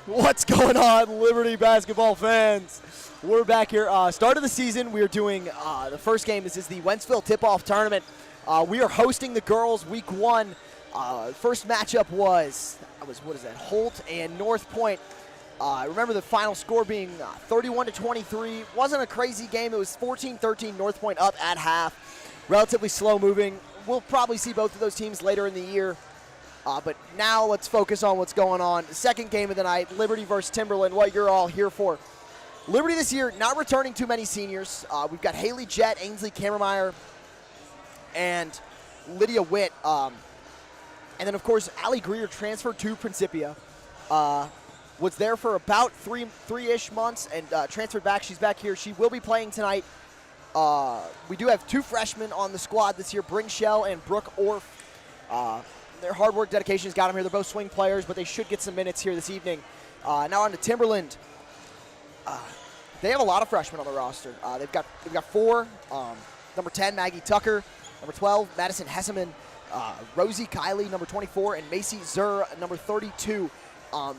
What's going on, Liberty basketball fans? We're back here. Start of the season, we are doing the first game. This is the Wentzville tip-off tournament. We are hosting the girls week 1. First matchup was Holt and North Point. I remember the final score being 31-23. Wasn't a crazy game. It was 14-13, North Point up at half. Relatively slow moving. We'll probably see both of those teams later in the year. But now let's focus on what's going on. The second game of the night, Liberty versus Timberland, what you're all here for. Liberty this year not returning too many seniors. We've got Haley Jett, Ainsley Kammermeyer, and Lydia Witt. And then, of course, Allie Greer transferred to Principia. Was there for about three-ish months and transferred back. She's back here. She will be playing tonight. We do have 2 freshmen on the squad this year, Bryn Shell and Brooke Orff. Their hard work, dedication has got them here. They're both swing players, but they should get some minutes here this evening. Now on to Timberland. They have a lot of freshmen on the roster. They've got 4. Number 10, Maggie Tucker. Number 12, Madison Hesseman. Rosie Kiley, number 24, and Macy Zur, number 32.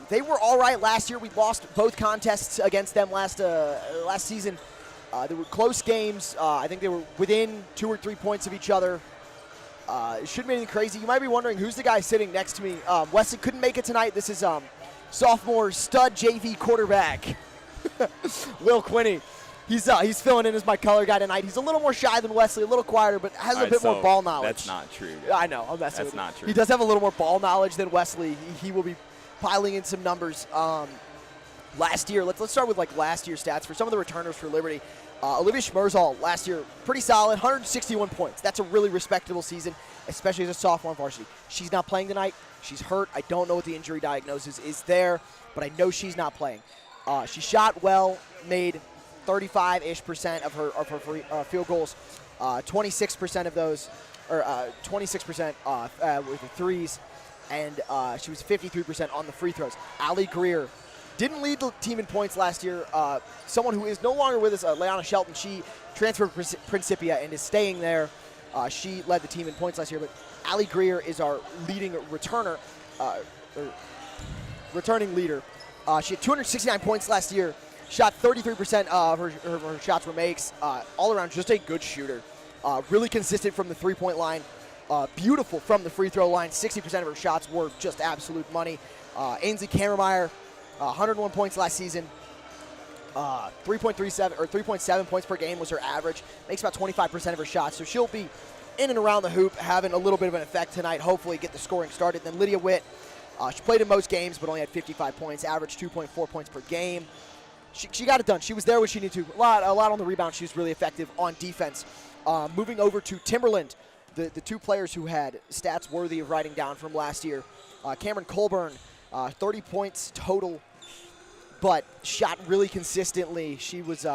They were all right last year. We lost both contests against them last season. They were close games. I think they were within 2 or 3 points of each other. It shouldn't be anything crazy. You might be wondering, who's the guy sitting next to me? Wesley couldn't make it tonight. This is sophomore stud JV quarterback, Will Quinney. He's filling in as my color guy tonight. He's a little more shy than Wesley, a little quieter, but has a bit more ball knowledge. That's not true. I know. I'm messing with That's not true. He does have a little more ball knowledge than Wesley. He will be piling in some numbers. Last year, let's start with last year's stats for some of the returners for Liberty. Olivia Schmerzal last year, pretty solid, 161 points. That's a really respectable season, especially as a sophomore on varsity. She's not playing tonight. She's hurt. I don't know what the injury diagnosis is there, but I know she's not playing. She shot well, made 35-ish% of her free, field goals, 26% of those, or 26% with the threes, and she was 53% on the free throws. Allie Greer didn't lead the team in points last year. Someone who is no longer with us, Leanna Shelton, she transferred to Principia and is staying there. She led the team in points last year, but Allie Greer is our leading returner, returning leader. She had 269 points last year, shot 33% of her shots were makes. All around, just a good shooter. Really consistent from the three-point line. Beautiful from the free throw line. 60% of her shots were just absolute money. Ainsley Kammermeyer, 101 points last season. 3.37 or 3.7 points per game was her average. Makes about 25% of her shots, so she'll be in and around the hoop, having a little bit of an effect tonight. Hopefully, get the scoring started. Then Lydia Witt, she played in most games, but only had 55 points, averaged 2.4 points per game. She got it done. She was there when she needed to. A lot on the rebound. She was really effective on defense. Moving over to Timberland, the 2 players who had stats worthy of writing down from last year. Cameron Colburn, 30 points total, but shot really consistently. She was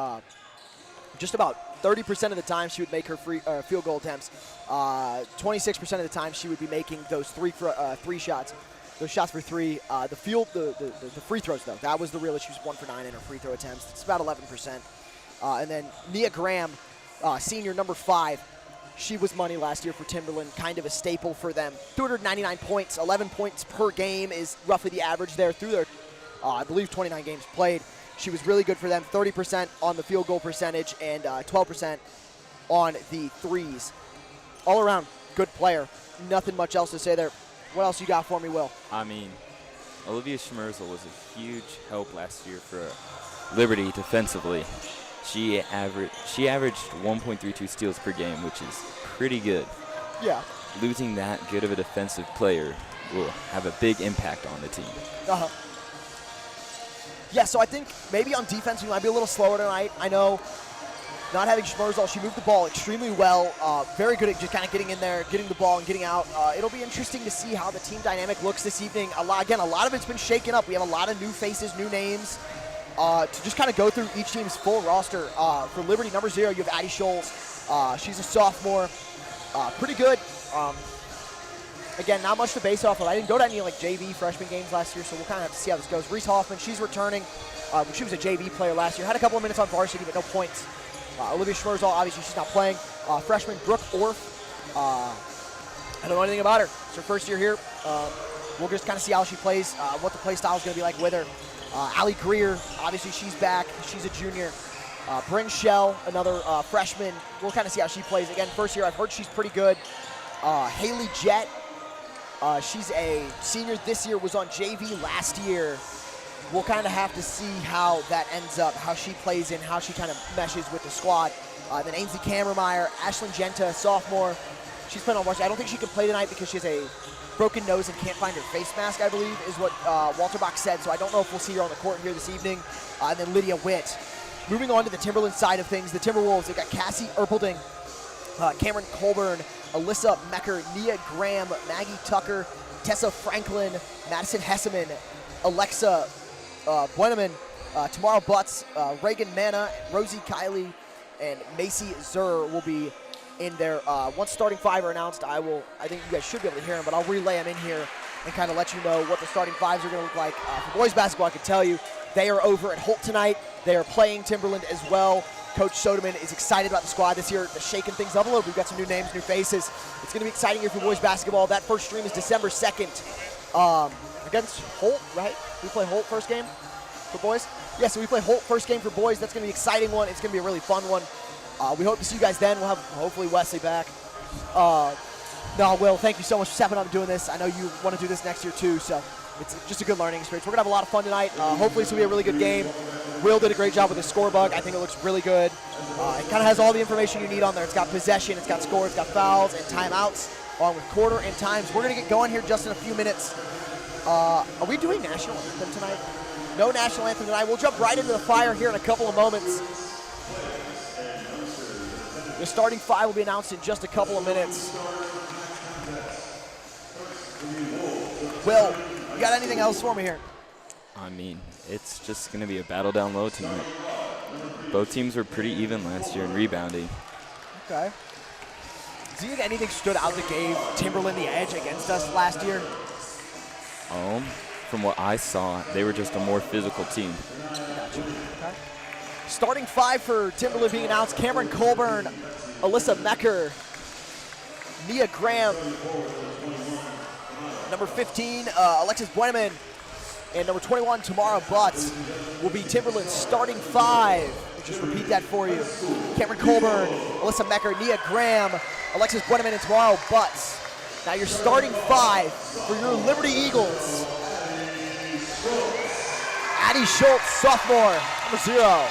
just about 30% of the time she would make her field goal attempts. 26% of the time she would be making those three shots. Those shots for 3. The free throws, though, that was the real issue. She was 1 for 9 in her free throw attempts. It's about 11%. And then Nia Graham, senior, number 5. She was money last year for Timberland, kind of a staple for them. 299 points, 11 points per game is roughly the average there through their, I believe, 29 games played. She was really good for them, 30% on the field goal percentage and 12% on the threes. All around, good player. Nothing much else to say there. What else you got for me, Will? I mean, Olivia Schmerzl was a huge help last year for Liberty defensively. She averaged 1.32 steals per game, which is pretty good. Yeah. Losing that good of a defensive player will have a big impact on the team. Uh-huh. Yeah, so I think maybe on defense we might be a little slower tonight. I know not having Schmerzl, she moved the ball extremely well. Very good at just kind of getting in there, getting the ball, and getting out. It'll be interesting to see how the team dynamic looks this evening. A lot of it's been shaken up. We have a lot of new faces, new names. To just kind of go through each team's full roster. For Liberty, number 0, you have Addie Scholes. She's a sophomore. Pretty good. Again, not much to base off of. I didn't go to any JV freshman games last year, so we'll kind of have to see how this goes. Reese Hoffman, she's returning. She was a JV player last year. Had a couple of minutes on varsity, but no points. Olivia Schmerzl, obviously she's not playing. Freshman Brooke Orff. I don't know anything about her. It's her first year here. we'll just kind of see how she plays, what the play style is going to be like with her. Allie Greer, obviously she's back. She's a junior. Bryn Shell, another freshman. We'll kind of see how she plays. Again, first year, I've heard she's pretty good. Haley Jett, she's a senior this year, was on JV last year. We'll kind of have to see how that ends up, how she plays in, how she kind of meshes with the squad. Then Ainsley Kammermeyer, Ashlyn Genta, sophomore. She's playing on Varsity. I don't think she can play tonight because she has a broken nose and can't find her face mask, I believe, is what Walter Bach said. So I don't know if we'll see her on the court here this evening. And then Lydia Witt. Moving on to the Timberland side of things, the Timberwolves, they've got Cassie Erpelding, Cameron Colburn, Alyssa Mecker, Nia Graham, Maggie Tucker, Tessa Franklin, Madison Hesseman, Alexa Bueneman, Tamara Butts, Reagan Manna, Rosie Kiley, and Macy Zur will be in there. Once starting five are announced, I think you guys should be able to hear them, but I'll relay them in here and kind of let you know what the starting fives are going to look like. For boys basketball, I can tell you, they are over at Holt tonight. They are playing Timberland as well. Coach Soderman is excited about the squad this year. They're shaking things up a little. We've got some new names, new faces. It's going to be exciting here for boys basketball. That first stream is December 2nd against Holt, right? We play Holt first game for boys? Yeah, so we play Holt first game for boys. That's going to be an exciting one. It's going to be a really fun one. We hope to see you guys then. We'll have hopefully Wesley back. No, Will, thank you so much for stepping up and doing this. I know you want to do this next year too, so it's just a good learning experience. We're going to have a lot of fun tonight. Hopefully this will be a really good game. Will did a great job with the score bug. I think it looks really good. It kind of has all the information you need on there. It's got possession, it's got score, it's got fouls and timeouts, along with quarter and times. We're going to get going here just in a few minutes. Are we doing national anthem tonight? No national anthem tonight. We'll jump right into the fire here in a couple of moments. The starting five will be announced in just a couple of minutes. Will, you got anything else for me here? I mean, it's just going to be a battle down low tonight. Both teams were pretty even last year in rebounding. Okay. Do you think anything stood out that gave Timberland the edge against us last year? From what I saw, they were just a more physical team. Gotcha. Okay. Starting five for Timberland being announced: Cameron Colburn, Alyssa Mecker, Nia Graham, number 15, Alexis Bueneman, and number 21, Tamara Butts, will be Timberland's starting five. I'll just repeat that for you. Cameron Colburn, Alyssa Mecker, Nia Graham, Alexis Bueneman, and Tamara Butts. Now your starting five for your Liberty Eagles: Addie Schultz, sophomore, number 0.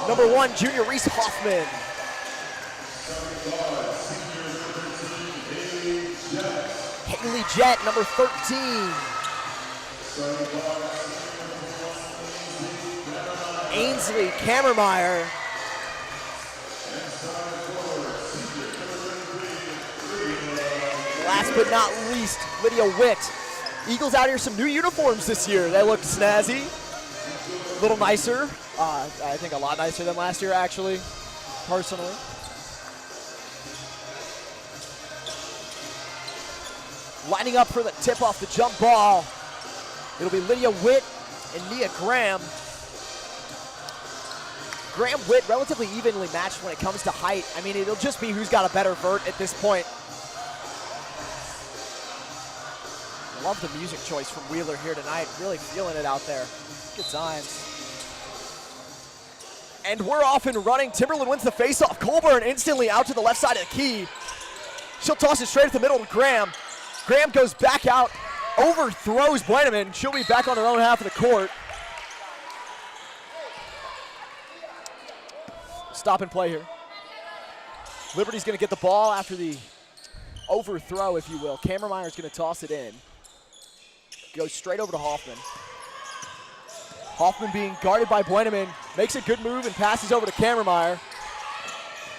Number 1, junior Reese Hoffman. Haley Jett, number 13. Ainsley Kammermeyer. Last but not least, Lydia Witt. Eagles out here, some new uniforms this year. They look snazzy, a little nicer. I think a lot nicer than last year, actually, personally. Lining up for the tip-off, the jump ball. It'll be Lydia Witt and Nia Graham. Graham Witt relatively evenly matched when it comes to height. I mean, it'll just be who's got a better vert at this point. Love the music choice from Wheeler here tonight. Really feeling it out there. Good times. And we're off and running. Timberland wins the faceoff. Colburn instantly out to the left side of the key. She'll toss it straight at the middle to Graham. Graham goes back out, overthrows Bueneman. She'll be back on her own half of the court. Stop and play here. Liberty's going to get the ball after the overthrow, if you will. Kammermeyer's going to toss it in. Goes straight over to Hoffman. Hoffman being guarded by Bueneman, makes a good move and passes over to Kammermeyer.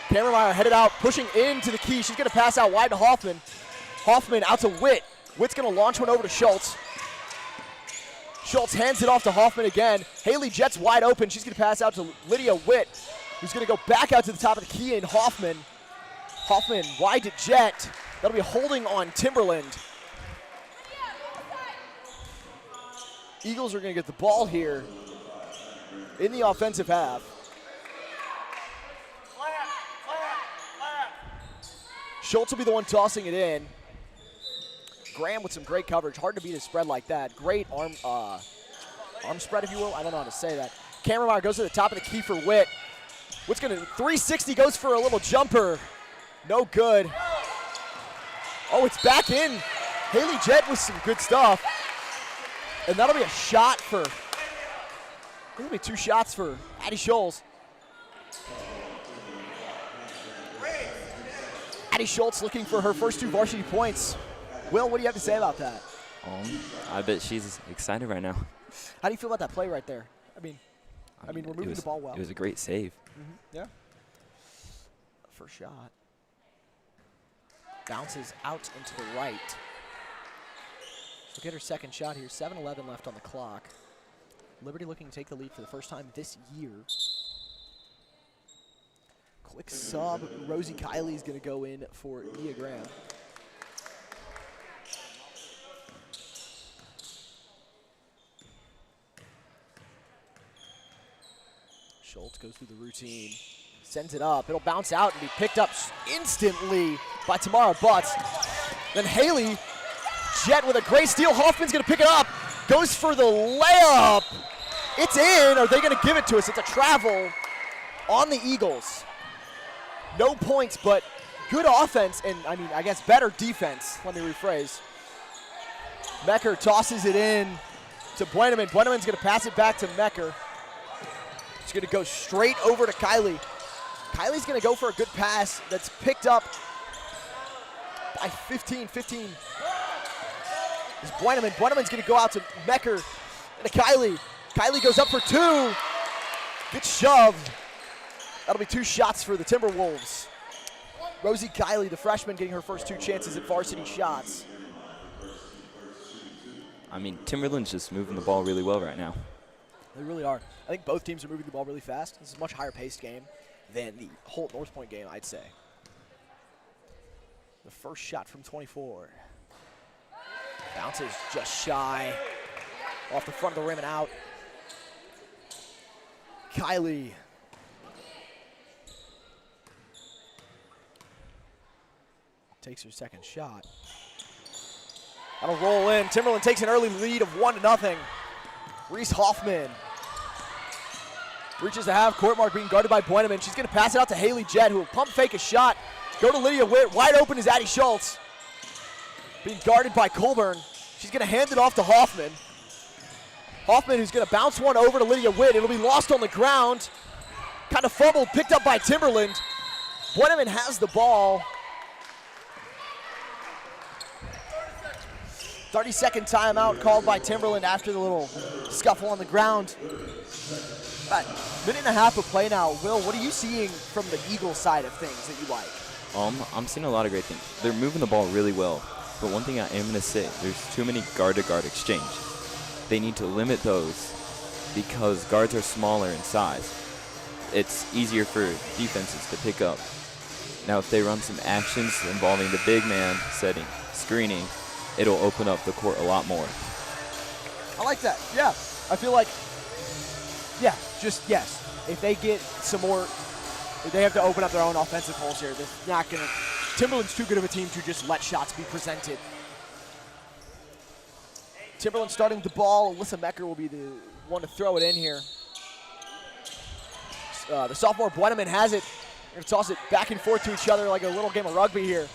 Kammermeyer headed out, pushing into the key. She's going to pass out wide to Hoffman. Hoffman out to Witt. Witt's going to launch one over to Schultz. Schultz hands it off to Hoffman again. Haley Jett's wide open. She's going to pass out to Lydia Witt, who's going to go back out to the top of the key in Hoffman. Hoffman wide to Jett. That'll be holding on Timberland. Eagles are going to get the ball here in the offensive half. Schultz will be the one tossing it in. Graham with some great coverage. Hard to beat a spread like that. Great arm spread, if you will. I don't know how to say that. Kammermeyer goes to the top of the key for Witt. Witt's going to 360, goes for a little jumper. No good. Oh, it's back in. Haley Jett with some good stuff. And that'll be a shot for, that'll be 2 shots for Addie Schultz. Addie Schultz looking for her first 2 varsity points. Will, what do you have to say about that? I bet she's excited right now. How do you feel about that play right there? I mean, we're moving the ball well. It was a great save. Yeah. First shot. Bounces out into the right. She'll get her second shot here. 7:11 left on the clock. Liberty looking to take the lead for the first time this year. Quick sub. Rosie Kiley is going to go in for Nia Graham. Schultz goes through the routine, sends it up. It'll bounce out and be picked up instantly by Tamara Butts. Then Haley Jett with a great steal. Hoffman's going to pick it up. Goes for the layup. It's in. Are they going to give it to us? It's a travel on the Eagles. No points, but good offense and, I guess, better defense. Let me rephrase. Mecker tosses it in to Buenaman. Buenaman's going to pass it back to Mecker. He's going to go straight over to Kiley. Kiley's going to go for a good pass that's picked up by 15. Is Buenaman. Buenaman's going to go out to Mecker and to Kiley. Kiley goes up for 2. Good shove. That'll be 2 shots for the Timberwolves. Rosie Kiley, the freshman, getting her first 2 chances at varsity shots. Timberland's just moving the ball really well right now. They really are. I think both teams are moving the ball really fast. This is a much higher paced game than the Holt North Point game, I'd say. The first shot from 24. Bounces just shy. Off the front of the rim and out. Kiley. Takes her second shot. That'll roll in. Timberland takes an early lead of 1-0. Reese Hoffman reaches the half court mark, being guarded by Buenaman. She's going to pass it out to Haley Jett, who will pump fake a shot. Go to Lydia Witt. Wide open is Addie Schultz. Being guarded by Colburn. She's going to hand it off to Hoffman. Hoffman, who's going to bounce one over to Lydia Witt. It'll be lost on the ground. Kind of fumbled, picked up by Timberland. Buenaman has the ball. 30-second timeout called by Timberland after the little scuffle on the ground. About a minute and a half of play now. Will, what are you seeing from the Eagles side of things that you like? I'm seeing a lot of great things. They're moving the ball really well. But one thing I am going to say, there's too many guard-to-guard exchange. They need to limit those because guards are smaller in size. It's easier for defenses to pick up. Now, if they run some actions involving the big man setting, screening, it'll open up the court a lot more. I like that. Yeah. I feel like, yeah, just yes. If they get some more, if they have to open up their own offensive holes here, they're not going to. Timberland's too good of a team to just let shots be presented. Timberland starting with the ball. Alyssa Mecker will be the one to throw it in here. The sophomore Buenaman has it. They're going to toss it back and forth to each other like a little game of rugby here.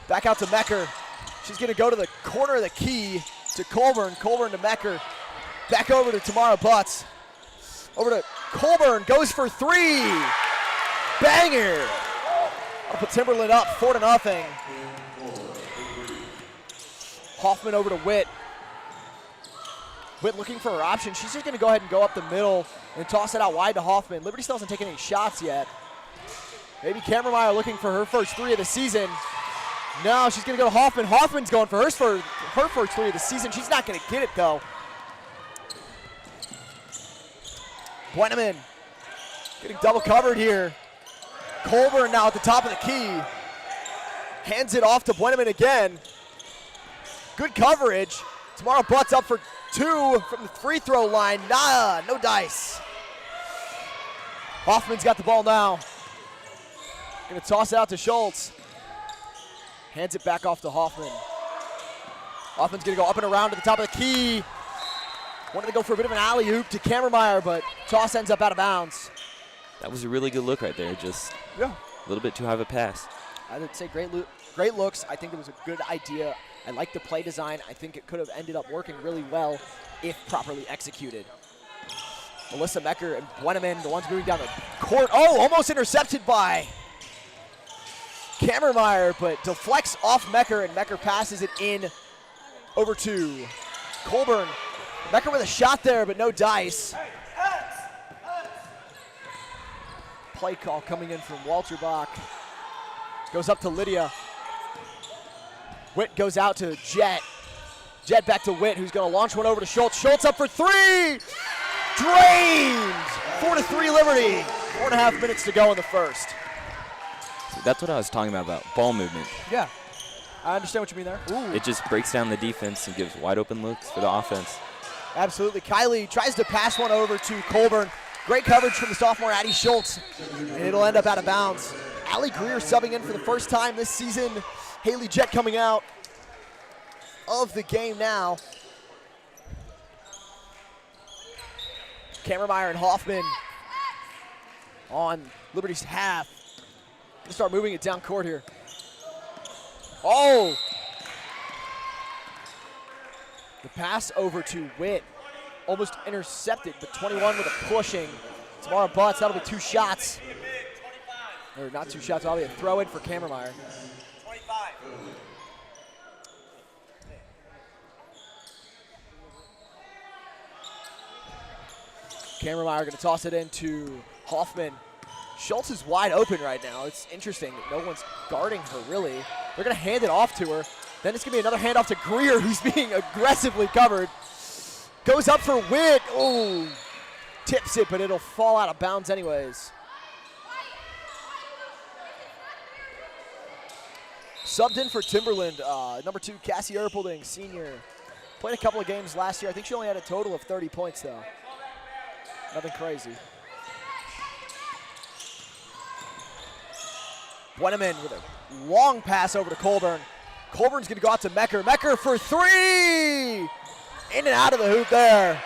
Back out to Mecker. She's going to go to the corner of the key to Colburn. Colburn to Mecker. Back over to Tamara Butts. Over to Colburn. Goes for 3. Banger. I'll put Timberland up 4-0. Hoffman over to Witt. Witt looking for her option. She's just going to go ahead and go up the middle and toss it out wide to Hoffman. Liberty still hasn't taken any shots yet. Maybe Kammermeyer looking for her first 3 of the season. No, she's going to go to Hoffman. Hoffman's going for her first 3 of the season. She's not going to get it, though. Buenaman getting double covered here. Colburn now at the top of the key. Hands it off to Buenaman again. Good coverage. Tamara Butts up for 2 from the free throw line. Nah, no dice. Hoffman's got the ball now. Gonna toss it out to Schultz. Hands it back off to Hoffman. Hoffman's going to go up and around to the top of the key. Wanted to go for a bit of an alley-oop to Kammermeyer, but toss ends up out of bounds. That was a really good look right there. Just a little bit too high of a pass. I would say great looks. I think it was a good idea. I like the play design. I think it could have ended up working really well if properly executed. Melissa Mecker and Buenaman, the ones moving down the court. Oh, almost intercepted by Kammermeyer, but deflects off Mecker, and Mecker passes it in over to Colburn. Mecker with a shot there, but no dice. Play call coming in from Walter Bach. Goes up to Lydia. Witt goes out to Jet. Jet back to Witt, who's going to launch one over to Schultz. Schultz up for three! Drained! 4-3 Liberty. 4.5 minutes to go in the first. So that's what I was talking about ball movement. Yeah, I understand what you mean there. Ooh. It just breaks down the defense and gives wide open looks for the offense. Absolutely. Kylie tries to pass one over to Colburn. Great coverage from the sophomore Addie Schultz, and it'll end up out of bounds. Allie Greer subbing in for the first time this season. Haley Jett coming out of the game now. Kammermeyer and Hoffman on Liberty's half. Gonna start moving it down court here. Oh! The pass over to Witt. Almost intercepted, but 21 with a pushing. Tamara Butts, that'll be 2 shots. Or not 2 shots, that'll be a throw in for Kammermeyer. 25. Kammermeyer gonna toss it into Hoffman. Schultz is wide open right now. It's interesting that no one's guarding her really. They're gonna hand it off to her. Then it's gonna be another handoff to Greer, who's being aggressively covered. Goes up for Witt. Oh, tips it, but it'll fall out of bounds anyways. Subbed in for Timberland, number 2, Cassie Erpelding, senior. Played a couple of games last year. I think she only had a total of 30 points, though. Nothing crazy. Buenaman with a long pass over to Colburn. Colburn's going to go out to Mecker. Mecker for 3! In and out of the hoop there.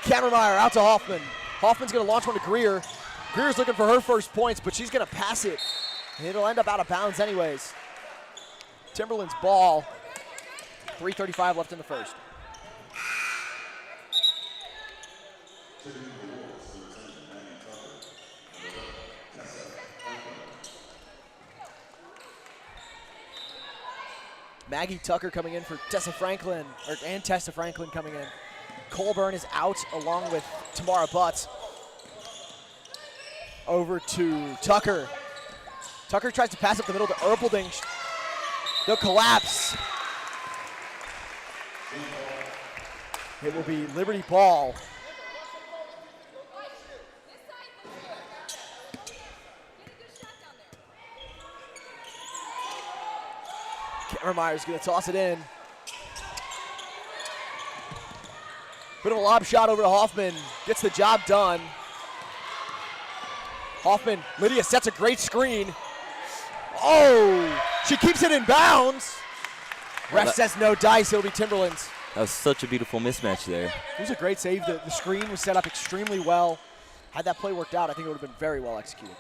Kammermeyer out to Hoffman. Hoffman's going to launch one to Greer. Greer's looking for her first points, but she's going to pass it. And it'll end up out of bounds anyways. Timberland's ball. 3:35 left in the first. Maggie Tucker coming in for Tessa Franklin, and Tessa Franklin coming in. Colburn is out along with Tamara Butts. Over to Tucker. Tucker tries to pass up the middle to Erpelding. They'll collapse. It will be Liberty ball. Kammermeyer's going to toss it in. Bit of a lob shot over to Hoffman. Gets the job done. Hoffman, Lydia sets a great screen. Oh, she keeps it in bounds. Ref says no dice, it'll be Timberland's. That was such a beautiful mismatch there. It was a great save. The screen was set up extremely well. Had that play worked out, I think it would have been very well executed.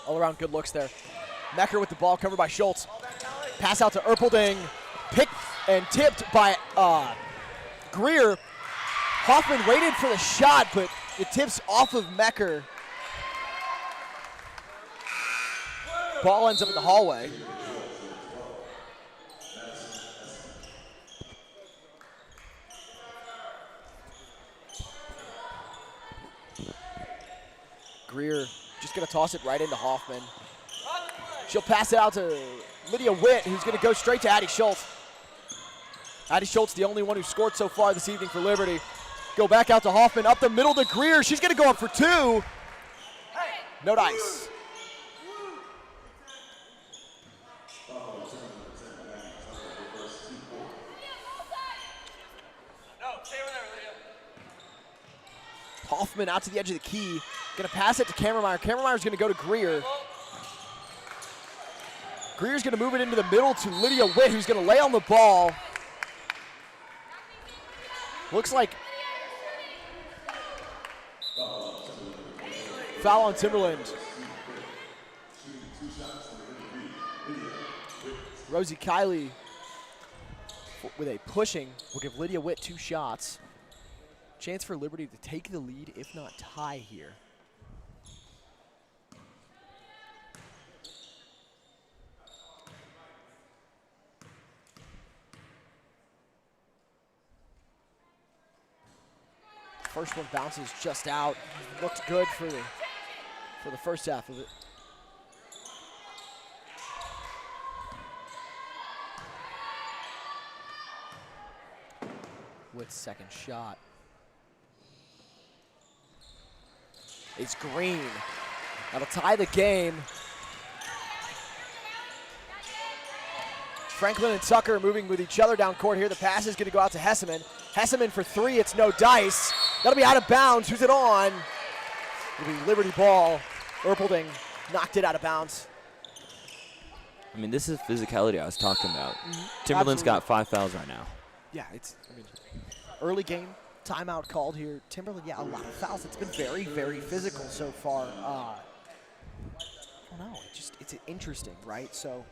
All around good looks there. Mecker with the ball covered by Schultz. Pass out to Erpelding. Picked and tipped by Greer. Hoffman waited for the shot, but it tips off of Mecker. Ball ends up in the hallway. Greer just going to toss it right into Hoffman. She'll pass it out to Lydia Witt, who's going to go straight to Addie Schultz. Addie Schultz, the only one who scored so far this evening for Liberty. Go back out to Hoffman, up the middle to Greer. She's going to go up for 2. No dice. Hoffman out to the edge of the key. Going to pass it to Kammermeyer. Kammermeyer's going to go to Greer. Greer's going to move it into the middle to Lydia Witt, who's going to lay on the ball. Looks like foul on Timberland. Rosie Kiley with a pushing will give Lydia Witt 2 shots. Chance for Liberty to take the lead, if not tie here. First one bounces just out. Looked good for the first half of it. Witt's second shot is green. That'll tie the game. Franklin and Tucker moving with each other down court here. The pass is going to go out to Hesseman. Hesseman for 3. It's no dice. That'll be out of bounds. Who's it on? It'll be Liberty ball. Erpelding knocked it out of bounds. I mean, this is physicality I was talking about. Timberland's got 5 fouls right now. Yeah, early game, timeout called here. Timberland, yeah, a lot of fouls. It's been very, very physical so far. I don't know. It's interesting, right? So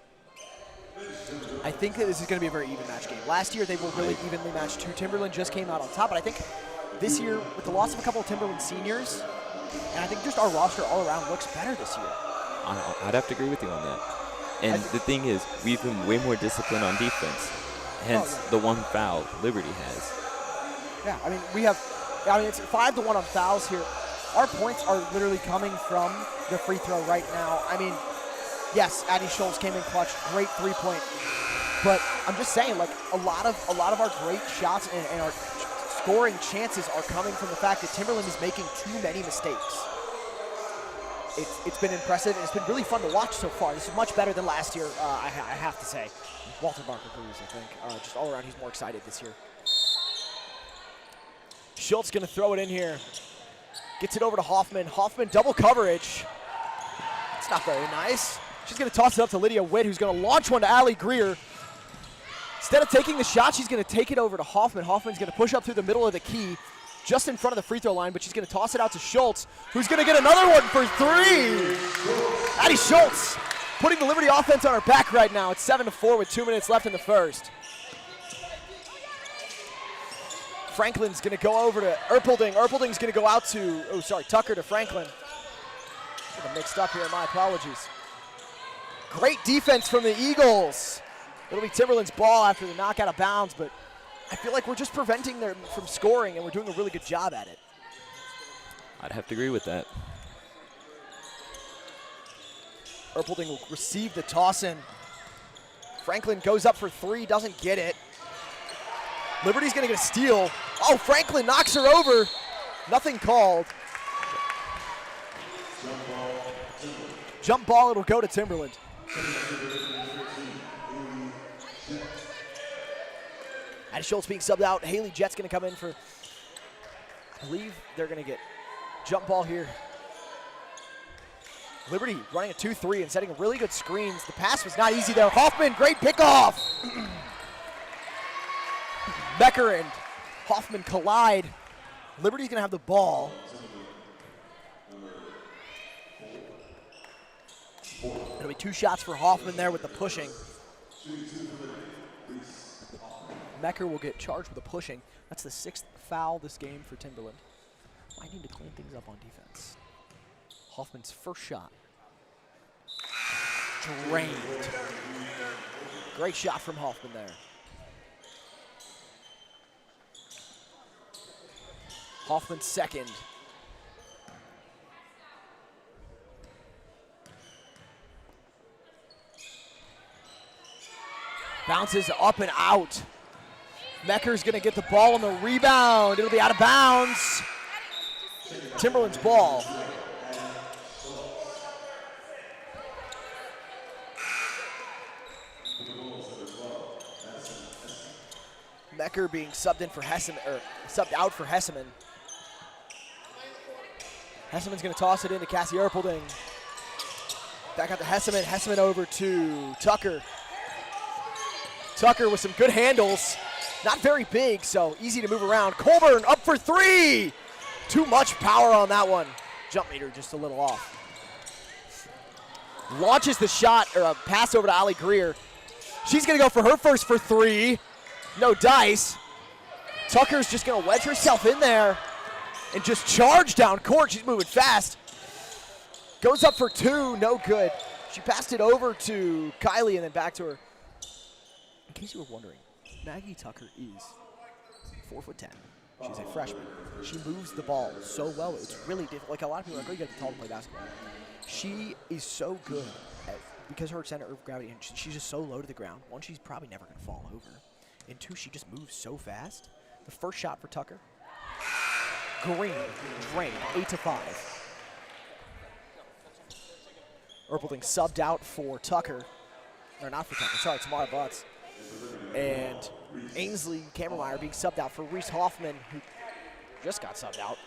I think that this is going to be a very even match game. Last year, they were really evenly matched too. Timberland just came out on top, but I think this year, with the loss of a couple of Timberland seniors, and I think just our roster all around looks better this year. I'd have to agree with you on that. And the thing is, we've been way more disciplined on defense. Hence, the 1 foul Liberty has. Yeah, it's 5-1 on fouls here. Our points are literally coming from the free throw right now. I mean, yes, Addie Schultz came in clutch, great 3-point. But I'm just saying, like, a lot of our great shots and our scoring chances are coming from the fact that Timberland is making too many mistakes. It's been impressive, and it's been really fun to watch so far. This is much better than last year, I have to say. Walter Barker agrees, I think. Just all around, he's more excited this year. Schultz going to throw it in here. Gets it over to Hoffman. Hoffman double coverage. It's not very nice. She's going to toss it up to Lydia Witt, who's going to launch one to Allie Greer. Instead of taking the shot, she's going to take it over to Hoffman. Hoffman's going to push up through the middle of the key, just in front of the free throw line, but she's going to toss it out to Schultz, who's going to get another one for 3. Addie Schultz putting the Liberty offense on her back right now. It's 7-4 with 2 minutes left in the first. Franklin's going to go over to Erpelding. Erpelding's going to go out to, Tucker to Franklin. Getting mixed up here, my apologies. Great defense from the Eagles. It'll be Timberland's ball after the knock out of bounds, but I feel like we're just preventing them from scoring, and we're doing a really good job at it. I'd have to agree with that. Erpelding will receive the toss in. Franklin goes up for 3, doesn't get it. Liberty's going to get a steal. Oh, Franklin knocks her over. Nothing called. Jump ball, it'll go to Timberland. Addie Schultz being subbed out. Haley Jett's going to come in for, I believe they're going to get jump ball here. Liberty running a 2-3 and setting really good screens. The pass was not easy there. Hoffman, great pickoff. Becker and Hoffman collide. Liberty's going to have the ball. It'll be 2 shots for Hoffman there with the pushing. Becker will get charged with the pushing. That's the 6th foul this game for Timberland. I need to clean things up on defense. Hoffman's first shot. Drained. Great shot from Hoffman there. Hoffman's second. Bounces up and out. Mecker's going to get the ball on the rebound. It'll be out of bounds. Timberland's ball. Mecker being subbed in for Hesseman, or subbed out for Hesseman. Hesseman's going to toss it into Cassie Erpelding. Back out to Hesseman. Hesseman over to Tucker. Tucker with some good handles. Not very big, so easy to move around. Colburn up for three. Too much power on that one. Jump meter just a little off. Launches the shot, or a pass over to Allie Greer. She's going to go for her first for three. No dice. Tucker's just going to wedge herself in there and just charge down court. She's moving fast. Goes up for two, no good. She passed it over to Kylie and then back to her. In case you were wondering, Maggie Tucker is 4'10". She's a freshman. She moves the ball so well. It's really difficult. Like a lot of people are like, oh, you got to be tall to play basketball. She is so good at, because her center of gravity, and she's just so low to the ground. One, she's probably never going to fall over. And two, she just moves so fast. The first shot for Tucker. Green, drained, 8-5. Erpelding subbed out for Tucker. Or not for Tucker, sorry, Tamara Butts. And Ainsley Kammermeyer being subbed out for Reese Hoffman, who just got subbed out.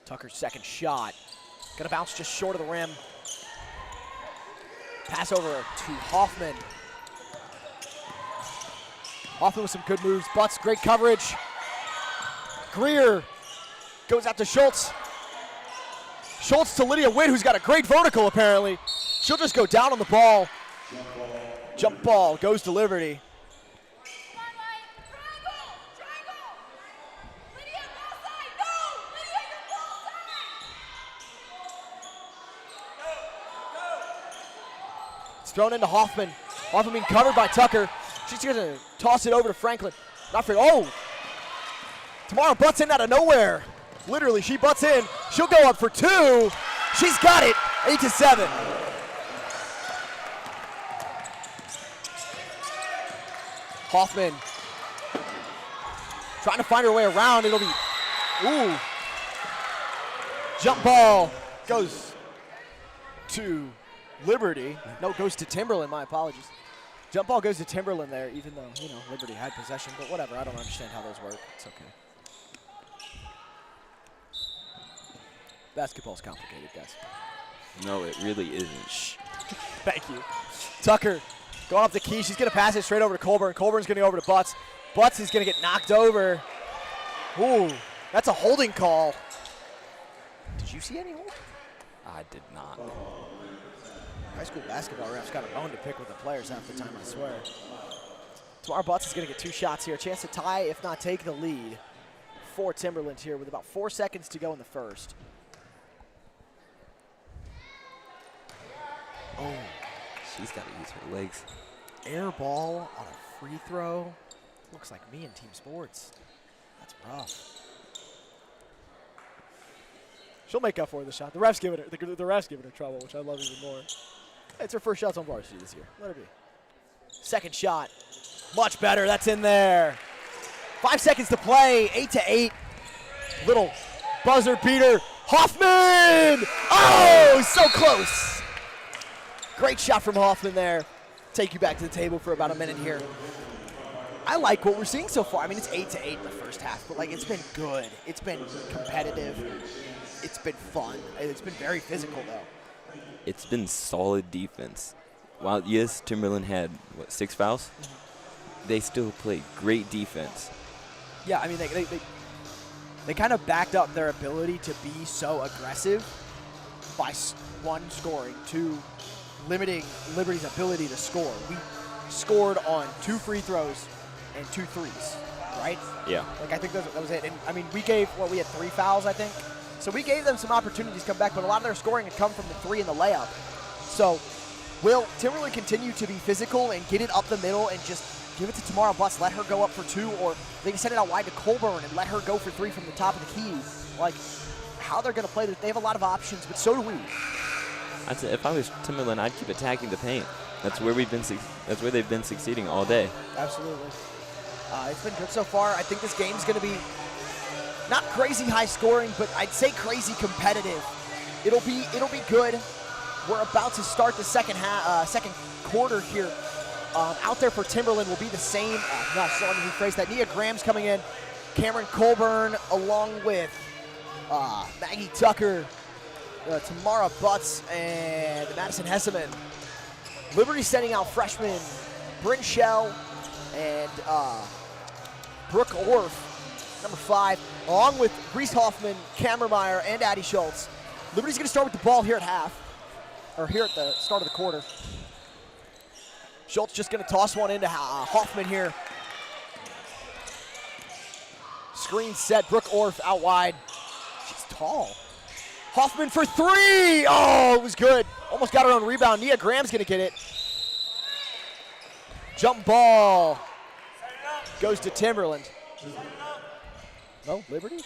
Tucker's second shot. Gonna bounce just short of the rim. Pass over to Hoffman. Hoffman with some good moves. Butts, great coverage. Greer goes out to Schultz. Schultz to Lydia Witt, who's got a great vertical apparently. She'll just go down on the ball. Jump ball goes to Liberty. It's thrown into Hoffman. Hoffman being covered by Tucker. She's going to toss it over to Franklin. Not for, oh! Tamara butts in out of nowhere. Literally, she butts in. She'll go up for two. She's got it, 8-7. Hoffman trying to find her way around. It'll be, ooh. Jump ball goes to Liberty. No, goes to Timberland, my apologies. Jump ball goes to Timberland there, even though, you know, Liberty had possession, but whatever. I don't understand how those work. It's okay. Basketball's complicated, guys. No, it really isn't. Shh. Thank you. Tucker going up the key. She's going to pass it straight over to Colburn. Colburn's going to go over to Butts. Butts is going to get knocked over. Ooh, that's a holding call. Did you see any hold? I did not. High school basketball refs got a bone to pick with the players half the time, I swear. Tamara Butts is going to get two shots here. A chance to tie, if not take the lead for Timberland here with about 4 seconds to go in the first. Oh, She's got to use her legs. air ball on a free throw. Looks like me in team sports. That's rough. She'll make up for the shot. The ref's giving her trouble, which I love even more. It's her first shots on varsity this year. Let her be. Second shot, much better. That's in there. 5 seconds to play. 8-8. Little buzzer beater. Hoffman! Oh, so close. Great shot from Hoffman there. Take you back to the table for about a minute here. I like what we're seeing so far. I mean, it's 8-8 in the first half, but like it's been good. It's been competitive. It's been fun. It's been very physical, though. It's been solid defense. While, yes, Timberland had, 6 fouls? Mm-hmm. They still played great defense. Yeah, I mean, they kind of backed up their ability to be so aggressive by, one, scoring, two, limiting Liberty's ability to score. We scored on 2 free throws and 2 threes, right? Yeah. Like, I think that was it. And, I mean, we had 3 fouls, I think. So we gave them some opportunities to come back, but a lot of their scoring had come from the 3 and the layup. So will Timberland continue to be physical and get it up the middle and just give it to Tamara Butts, let her go up for 2, or they can send it out wide to Colburn and let her go for 3 from the top of the key? Like, how they're going to play this, they have a lot of options, but so do we. I'd say if I was Timberland, I'd keep attacking the paint. That's where they've been succeeding all day. Absolutely. It's been good so far. I think this game's going to be not crazy high scoring, but I'd say crazy competitive. It'll be good. We're about to start the second quarter here. Out there for Timberland will be the same. Let me rephrase that. Nia Graham's coming in. Cameron Colburn along with Maggie Tucker, Tamara Butts, and Madison Hesseman. Liberty sending out freshmen Bryn Shell and Brooke Orff, number 5, along with Reese Hoffman, Cameron Meyer, and Addie Schultz. Liberty's going to start with the ball here at here at the start of the quarter. Schultz just going to toss one into Hoffman here. Screen set, Brooke Orff out wide. She's tall. Hoffman for 3! Oh, it was good. Almost got her own rebound. Nia Graham's going to get it. Jump ball goes to Timberland. No, Liberty?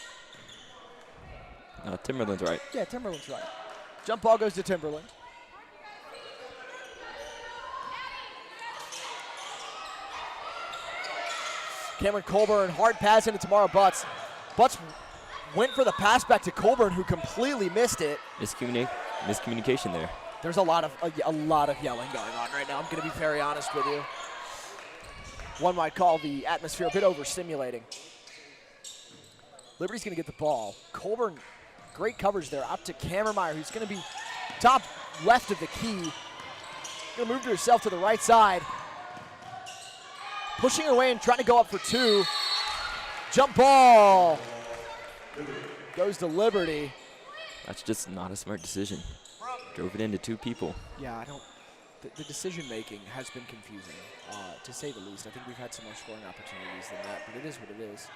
No, Timberland's right. Yeah, Timberland's right. Jump ball goes to Timberland. Cameron Colburn, hard pass into Tamara Butts. Butts went for the pass back to Colburn, who completely missed it. Miscommunication there. There's a lot of yelling going on right now. I'm going to be very honest with you. One might call the atmosphere a bit overstimulating. Liberty's going to get the ball. Colburn, great coverage there. Up to Cameron Meyer, who's going to be top left of the key. Going to move to herself to the right side. Pushing her away and trying to go up for 2. Jump ball goes to Liberty. That's just not a smart decision. Drove it into 2 people. Yeah, I don't. The decision making has been confusing, to say the least. I think we've had some more scoring opportunities than that, but it is what it is.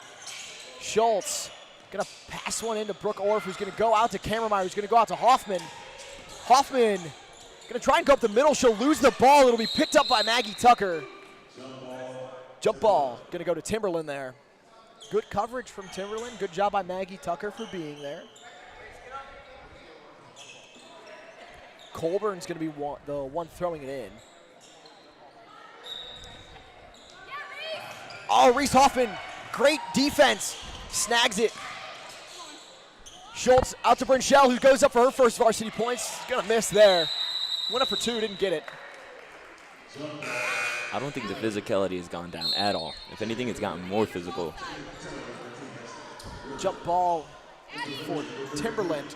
Schultz gonna pass one into Brooke Orff, who's gonna go out to Cameron Meyer, who's gonna go out to Hoffman. Hoffman gonna try and go up the middle. She'll lose the ball. It'll be picked up by Maggie Tucker. Jump ball gonna go to Timberland there. Good coverage from Timberland. Good job by Maggie Tucker for being there. Colburn's going to be the one throwing it in. Oh, Reese Hoffman, great defense. Snags it. Schultz out to Bryn Shell, who goes up for her first varsity points. Going to miss there. Went up for 2, didn't get it. I don't think the physicality has gone down at all. If anything, it's gotten more physical. Jump ball for Timberland.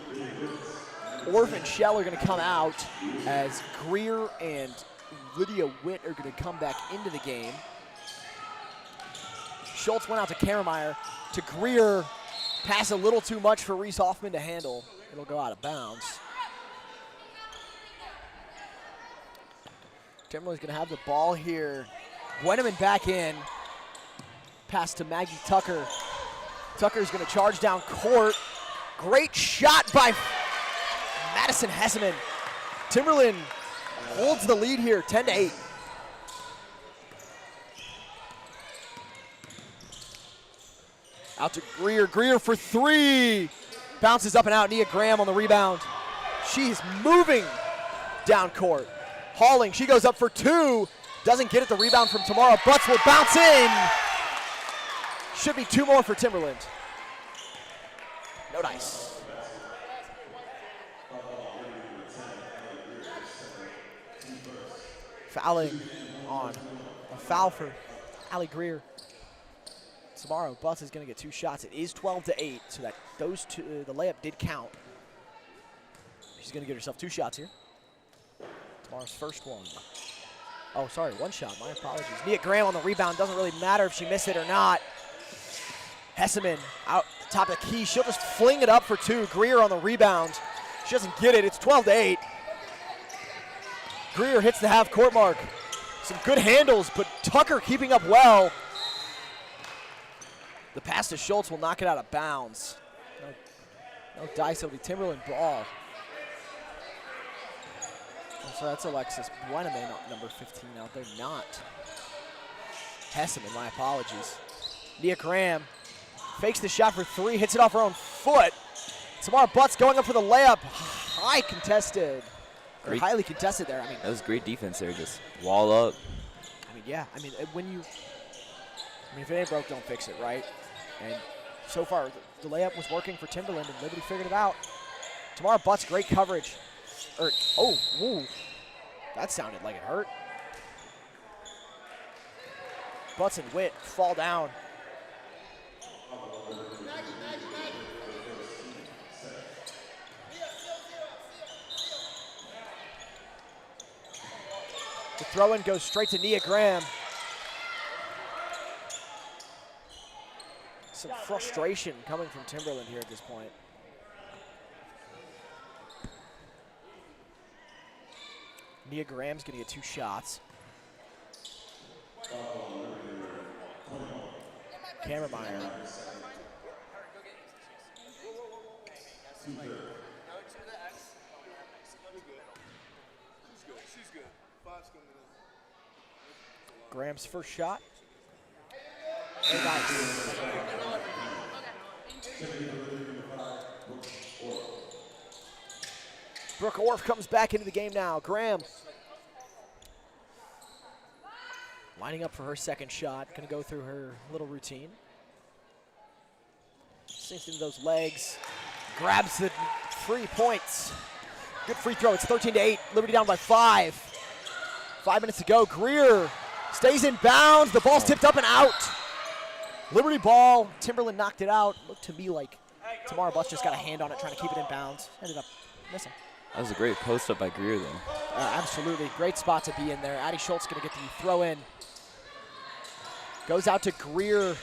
Orff and Shell are going to come out as Greer and Lydia Witt are going to come back into the game. Schultz went out to Cameron to Greer. Pass a little too much for Reese Hoffman to handle. It'll go out of bounds. Timberland's going to have the ball here. Gwenneman back in. Pass to Maggie Tucker. Tucker's going to charge down court. Great shot by Madison Hesseman. Timberland holds the lead here, 10-8. Out to Greer. Greer for 3. Bounces up and out. Nia Graham on the rebound. She's moving down court. Hauling. She goes up for 2. Doesn't get it. The rebound from Tamara Butts will bounce in. Should be 2 more for Timberland. No dice. Fouling on a foul for Allie Greer. Tamara Butts is going to get 2 shots. It is 12-8, so that those 2, the layup did count. She's going to get herself 2 shots here. Tamara's first one. Oh, sorry, 1 shot. My apologies. Nia Graham on the rebound. Doesn't really matter if she missed it or not. Hesseman out the top of the key. She'll just fling it up for 2. Greer on the rebound. She doesn't get it. It's 12-8. Greer hits the half-court mark. Some good handles, but Tucker keeping up well. The pass to Schultz will knock it out of bounds. No dice, it'll be Timberland ball. So that's Alexis Buenaman, number 15 out there, not Hesseman, my apologies. Nia Graham fakes the shot for 3, hits it off her own foot. Tamara Butts going up for the layup. Highly contested there. I mean, that was great defense there. Just wall up. I mean, yeah. I mean, if it ain't broke, don't fix it, right? And so far, the layup was working for Timberland, and Liberty figured it out. Tamara Butts, great coverage. Ooh, that sounded like it hurt. Butts and Witt fall down. The throw-in goes straight to Nia Graham. Some frustration coming from Timberland here at this point. Nia Graham's gonna get 2 shots. Kammermeyer. Graham's first shot. Very nice. Brooke Orff comes back into the game now. Graham lining up for her second shot. Gonna go through her little routine. Sinks into those legs. Grabs the 3 points. Good free throw. It's 13-8. Liberty down by 5. 5 minutes to go. Greer stays in bounds. The ball's tipped up and out. Liberty ball. Timberland knocked it out. Looked to me like Tamara Butts just got a hand on it trying to keep it in bounds. Ended up missing. That was a great post up by Greer there. Absolutely. Great spot to be in there. Addie Schultz going to get the throw in. Goes out to Greer.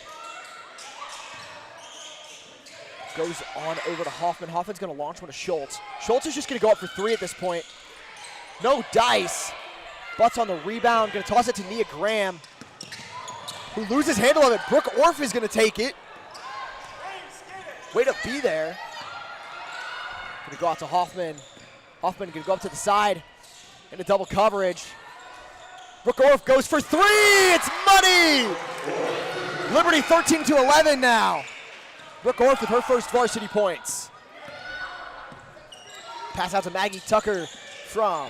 Goes on over to Hoffman. Hoffman's going to launch one to Schultz. Schultz is just going to go up for 3 at this point. No dice. Butts on the rebound. Going to toss it to Nia Graham, who loses handle of it. Brooke Orff is going to take it. Way to be there. Going to go out to Hoffman. Hoffman going to go up to the side into double coverage. Brooke Orff goes for 3. It's money. Liberty 13-11 now. Brooke Orff with her first varsity points. Pass out to Maggie Tucker from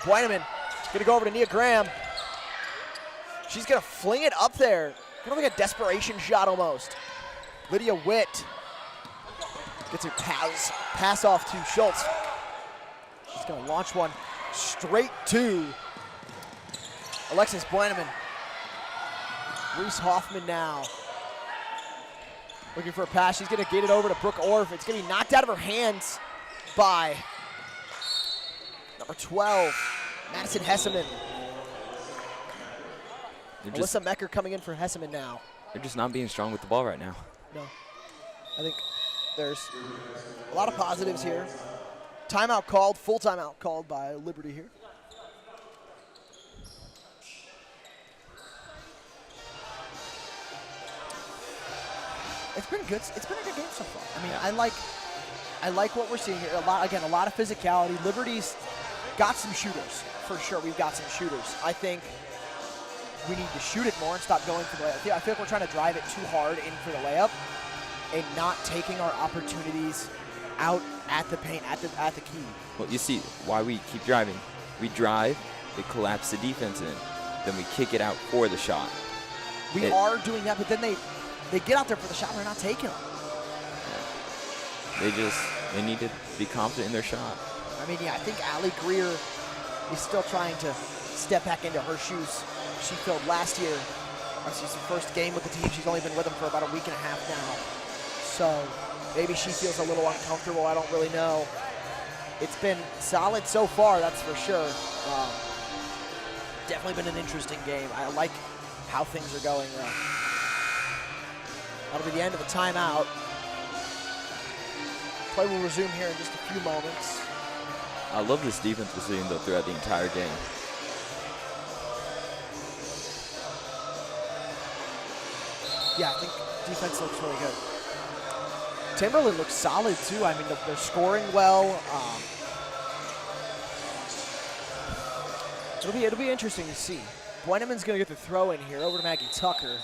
Buenaman. Gonna go over to Nia Graham. She's gonna fling it up there. Kind of like a desperation shot almost. Lydia Witt gets her pass off to Schultz. She's gonna launch one straight to Alexis Buenaman. Reese Hoffman now. Looking for a pass. She's going to get it over to Brooke Orff. It's going to be knocked out of her hands by number 12, Madison Hesseman. Alyssa Mecker coming in for Hesseman now. They're just not being strong with the ball right now. No. I think there's a lot of positives here. Timeout called, full timeout called by Liberty here. It's been good. It's been a good game so far. I mean, I like what we're seeing here. A lot of physicality. Liberty's got some shooters for sure. We've got some shooters. I think we need to shoot it more and stop going for the layup. I feel like we're trying to drive it too hard in for the layup and not taking our opportunities out at the paint, at the key. Well, you see why we keep driving. We drive, they collapse the defense in, then we kick it out for the shot. We are doing that, but then they get out there for the shot and they're not taking them. They need to be confident in their shot. I mean, yeah, I think Allie Greer is still trying to step back into her shoes. She filled last year. She's her first game with the team. She's only been with them for about a week and a half now. So maybe she feels a little uncomfortable. I don't really know. It's been solid so far, that's for sure. Definitely been an interesting game. I like how things are going. That'll be the end of the timeout. Play will resume here in just a few moments. I love this defense we're seeing, though, throughout the entire game. Yeah, I think defense looks really good. Timberland looks solid, too. I mean, they're scoring well. It'll be interesting to see. Buenaman's going to get the throw in here over to Maggie Tucker.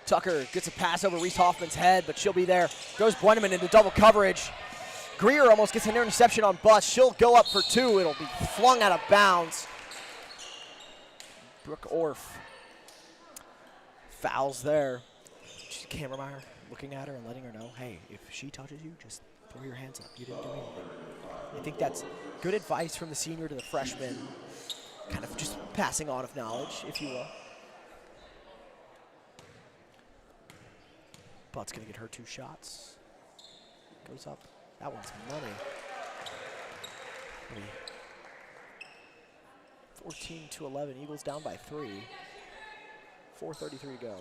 Tucker gets a pass over Reese Hoffman's head, but she'll be there. Goes Buenaman into double coverage. Greer almost gets an interception on Butts. She'll go up for 2. It'll be flung out of bounds. Brooke Orff fouls there. Kammermeyer looking at her and letting her know, hey, if she touches you, just throw your hands up. You didn't do anything. I think that's good advice from the senior to the freshman. Kind of just passing on of knowledge, if you will. Butt's going to get her 2 shots. Goes up. That one's money. 14-11. Eagles down by 3. 4:33 to go.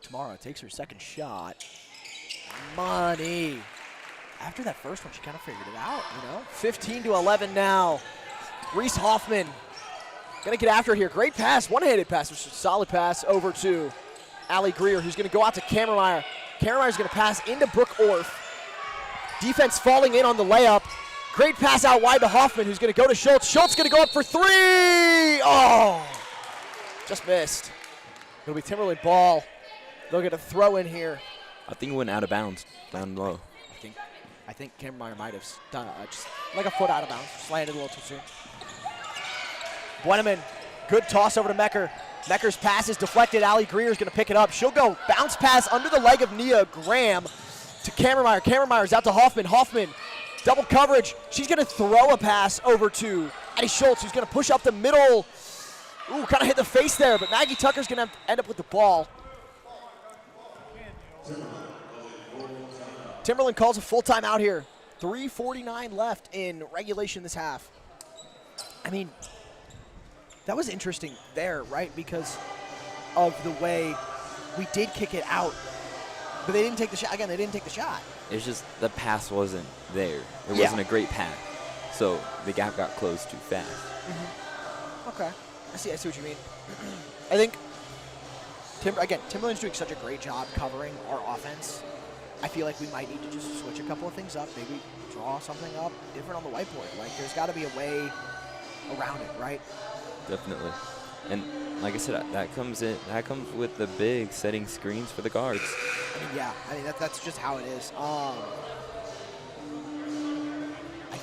Tamara takes her second shot. Money. After that first one, she kind of figured it out, you know? 15-11 now. Reese Hoffman gonna get after it here. Great pass, one-handed pass, which is a solid pass over to Allie Greer, who's gonna go out to Kammermeyer. Kammermeyer's gonna pass into Brooke Orff. Defense falling in on the layup. Great pass out wide to Hoffman, who's gonna go to Schultz. Schultz gonna go up for 3! Oh! Just missed. It'll be Timberland ball. They'll get a throw in here. I think it went out of bounds down low. I think Kammermeyer might have just like a foot out of bounds. Just landed a little too soon. Bueneman, good toss over to Mecker. Mecker's pass is deflected. Allie Greer's going to pick it up. She'll go bounce pass under the leg of Nia Graham to Kammermeyer. Kammermeyer's out to Hoffman. Hoffman, double coverage. She's going to throw a pass over to Addie Schultz, who's going to push up the middle. Ooh, kind of hit the face there, but Maggie Tucker's going to end up with the ball. Timberland calls a full timeout here. 3:49 left in regulation this half. I mean, that was interesting there, right? Because of the way we did kick it out. But they didn't take the shot. Again, they didn't take the shot. It's just the pass wasn't there. It wasn't a great pass. So the gap got closed too fast. Okay. I see what you mean. I think, Timberland's doing such a great job covering our offense. I feel like we might need to just switch a couple of things up, maybe draw something up different on the whiteboard. Like, there's got to be a way around it, right? Definitely. And like I said, that comes with the big setting screens for the guards. I mean, that's just how it is. I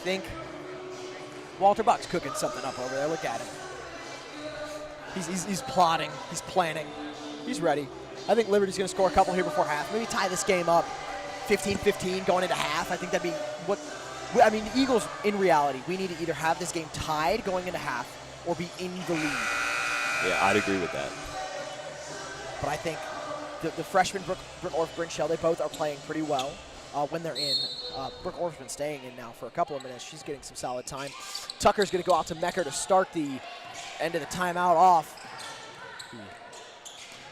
think Walter Buck's cooking something up over there. Look at him. He's plotting. He's planning. He's ready. I think Liberty's going to score a couple here before half. Maybe tie this game up 15-15 going into half. I think that'd be what – I mean, the Eagles, in reality, we need to either have this game tied going into half or be in the lead. Yeah, I'd agree with that. But I think the freshmen, Brooke Orff, Bryn Shell, they both are playing pretty well when they're in. Brooke Orff's been staying in now for a couple of minutes. She's getting some solid time. Tucker's going to go out to Mecker to start the end of the timeout off.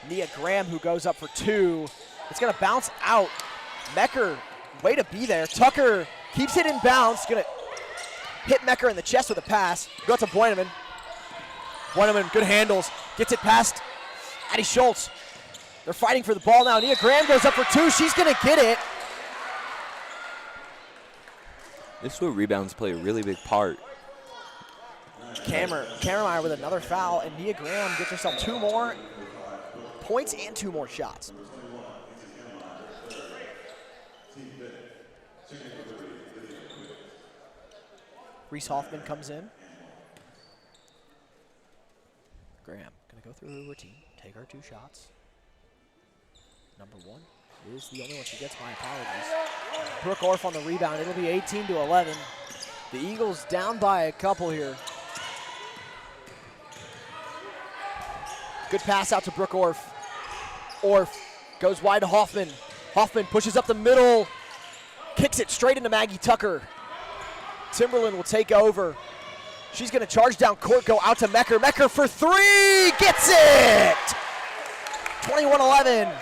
Nia Graham, who goes up for 2. It's going to bounce out. Mecker, way to be there. Tucker keeps it in bounds. Going to hit Mecker in the chest with a pass. Go out to Bueneman. Bueneman, good handles. Gets it past Addie Schultz. They're fighting for the ball now. Nia Graham goes up for 2. She's going to get it. This is where rebounds play a really big part. Kammermeyer with another foul, and Nia Graham gets herself 2 more points and 2 more shots. Reese Hoffman comes in. Graham gonna go through her routine, take her 2 shots. Number 1 is the only one she gets. My apologies. Brooke Orff on the rebound. It'll be 18-11. The Eagles down by a couple here. Good pass out to Brooke Orff. Orff goes wide to Hoffman. Hoffman pushes up the middle, kicks it straight into Maggie Tucker. Timberland will take over. She's going to charge down court, go out to Mecker. Mecker for 3, gets it! 21-11.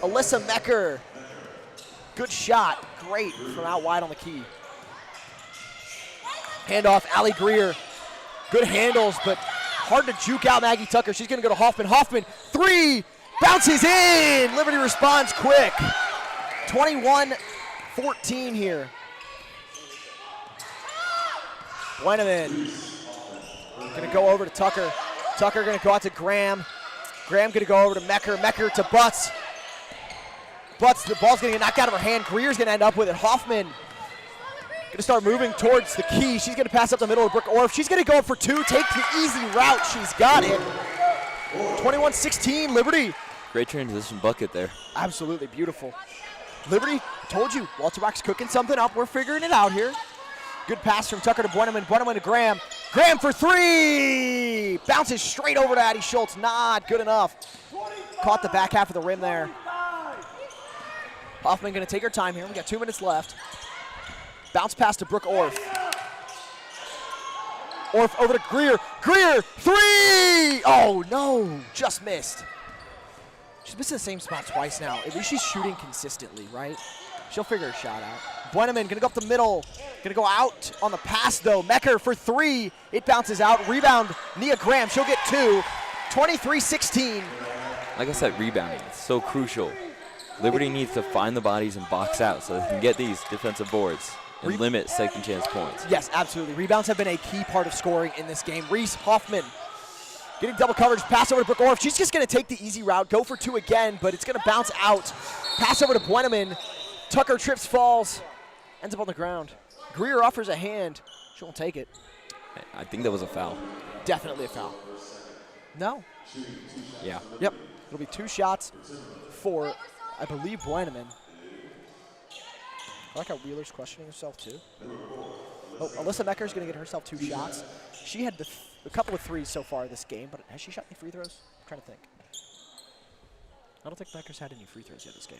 Alyssa Mecker. Good shot, great from out wide on the key. Handoff, Allie Greer. Good handles, but hard to juke out Maggie Tucker. She's going to go to Hoffman. Hoffman, 3, bounces in. Liberty responds quick. 21-14 here. Bueneman going to go over to Tucker. Tucker going to go out to Graham. Graham going to go over to Mecker. Mecker to Butts. Butts, the ball's going to get knocked out of her hand. Greer's going to end up with it. Hoffman going to start moving towards the key. She's going to pass up the middle of Brooke Orff. She's going to go up for 2, take the easy route. She's got it. 21-16, Liberty. Great transition bucket there. Absolutely beautiful. Liberty, told you, Walter Rock's cooking something up. We're figuring it out here. Good pass from Tucker to Bueneman. Bueneman to Graham. Graham for three. Bounces straight over to Addie Schultz. Not good enough. Caught the back half of the rim there. Hoffman going to take her time here. We got 2 minutes left. Bounce pass to Brooke Orff. Orff over to Greer. Greer, three! Oh, no, just missed. She's missing the same spot twice now. At least she's shooting consistently, right? She'll figure her shot out. Buenaman gonna go up the middle. Gonna go out on the pass though. Mecker for three. It bounces out. Rebound, Nia Graham. She'll get two. 23-16. Like I said, rebounding is so crucial. Liberty needs to find the bodies and box out so they can get these defensive boards and limit second chance points. Yes, absolutely. Rebounds have been a key part of scoring in this game. Reese Hoffman getting double coverage. Pass over to Brooke Orff. She's just gonna take the easy route, go for two again, but it's gonna bounce out. Pass over to Buenaman. Tucker trips, falls, ends up on the ground. Greer offers a hand. She won't take it. I think that was a foul. Definitely a foul. No. Yeah. Yep. It'll be 2 shots for, I believe, Buenaman. I like how Wheeler's questioning herself, too. Oh, Alyssa Mecker's going to get herself 2 shots. She had a couple of threes so far this game, but has she shot any free throws? I'm trying to think. I don't think Mecker's had any free throws yet this game.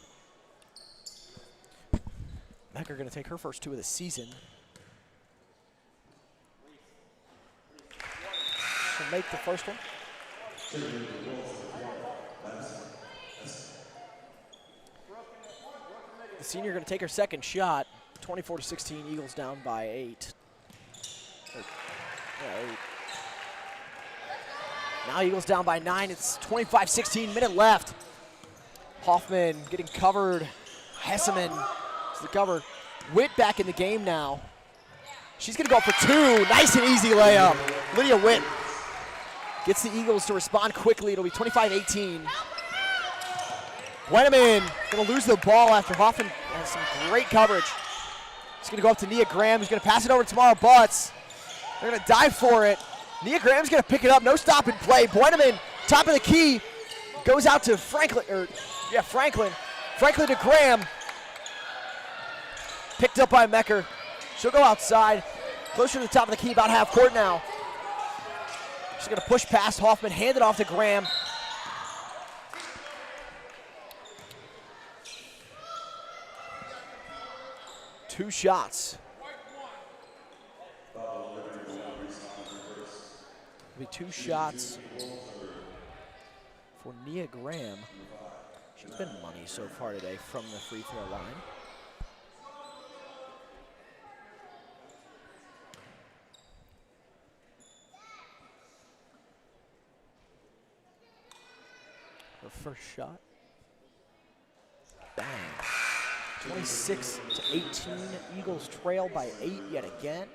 Mecker going to take her first 2 of the season. She'll make the first one. The senior going to take her second shot. 24-16, Eagles down by 8. Yeah, 8. Now Eagles down by 9. It's 25-16, minute left. Hoffman getting covered. Hesseman is the cover. Witt back in the game now. She's going to go for 2. Nice and easy layup. Lydia Witt gets the Eagles to respond quickly. It'll be 25-18. Buenaman going to lose the ball after Hoffman has some great coverage. He's going to go up to Nia Graham, who's going to pass it over to Tamara Butts. They're going to dive for it. Nia Graham's going to pick it up. No stop and play. Buenaman, top of the key, goes out to Franklin. Franklin to Graham. Picked up by Mecker. She'll go outside. Closer to the top of the key, about half court now. She's going to push past Hoffman, hand it off to Graham. Two shots. It'll be 2 shots for Nia Graham. She's been money so far today from the free throw line. Her first shot. Bang. 26-18. Eagles trail by 8 yet again.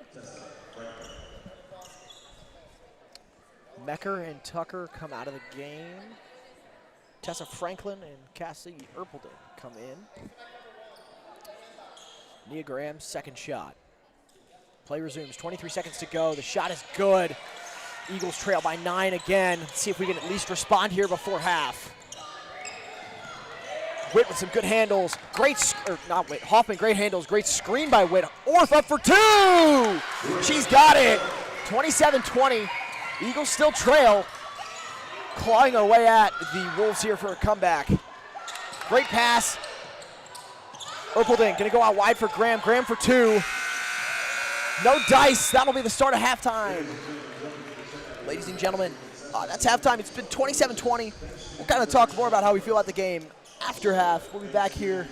Mecker and Tucker come out of the game. Tessa Franklin and Cassie Erpelding come in. Nia Graham's second shot. Play resumes, 23 seconds to go. The shot is good. Eagles trail by 9 again. Let's see if we can at least respond here before half. Witt with some good handles. Hoffman, great handles. Great screen by Witt. Orff up for 2! She's got it. 27-20. Eagles still trail. Clawing our way at the Wolves here for a comeback. Great pass. Erpelding gonna go out wide for Graham. Graham for 2. No dice. That'll be the start of halftime. Ladies and gentlemen, that's halftime. It's been 27-20. We'll kind of talk more about how we feel about the game after half. We'll be back here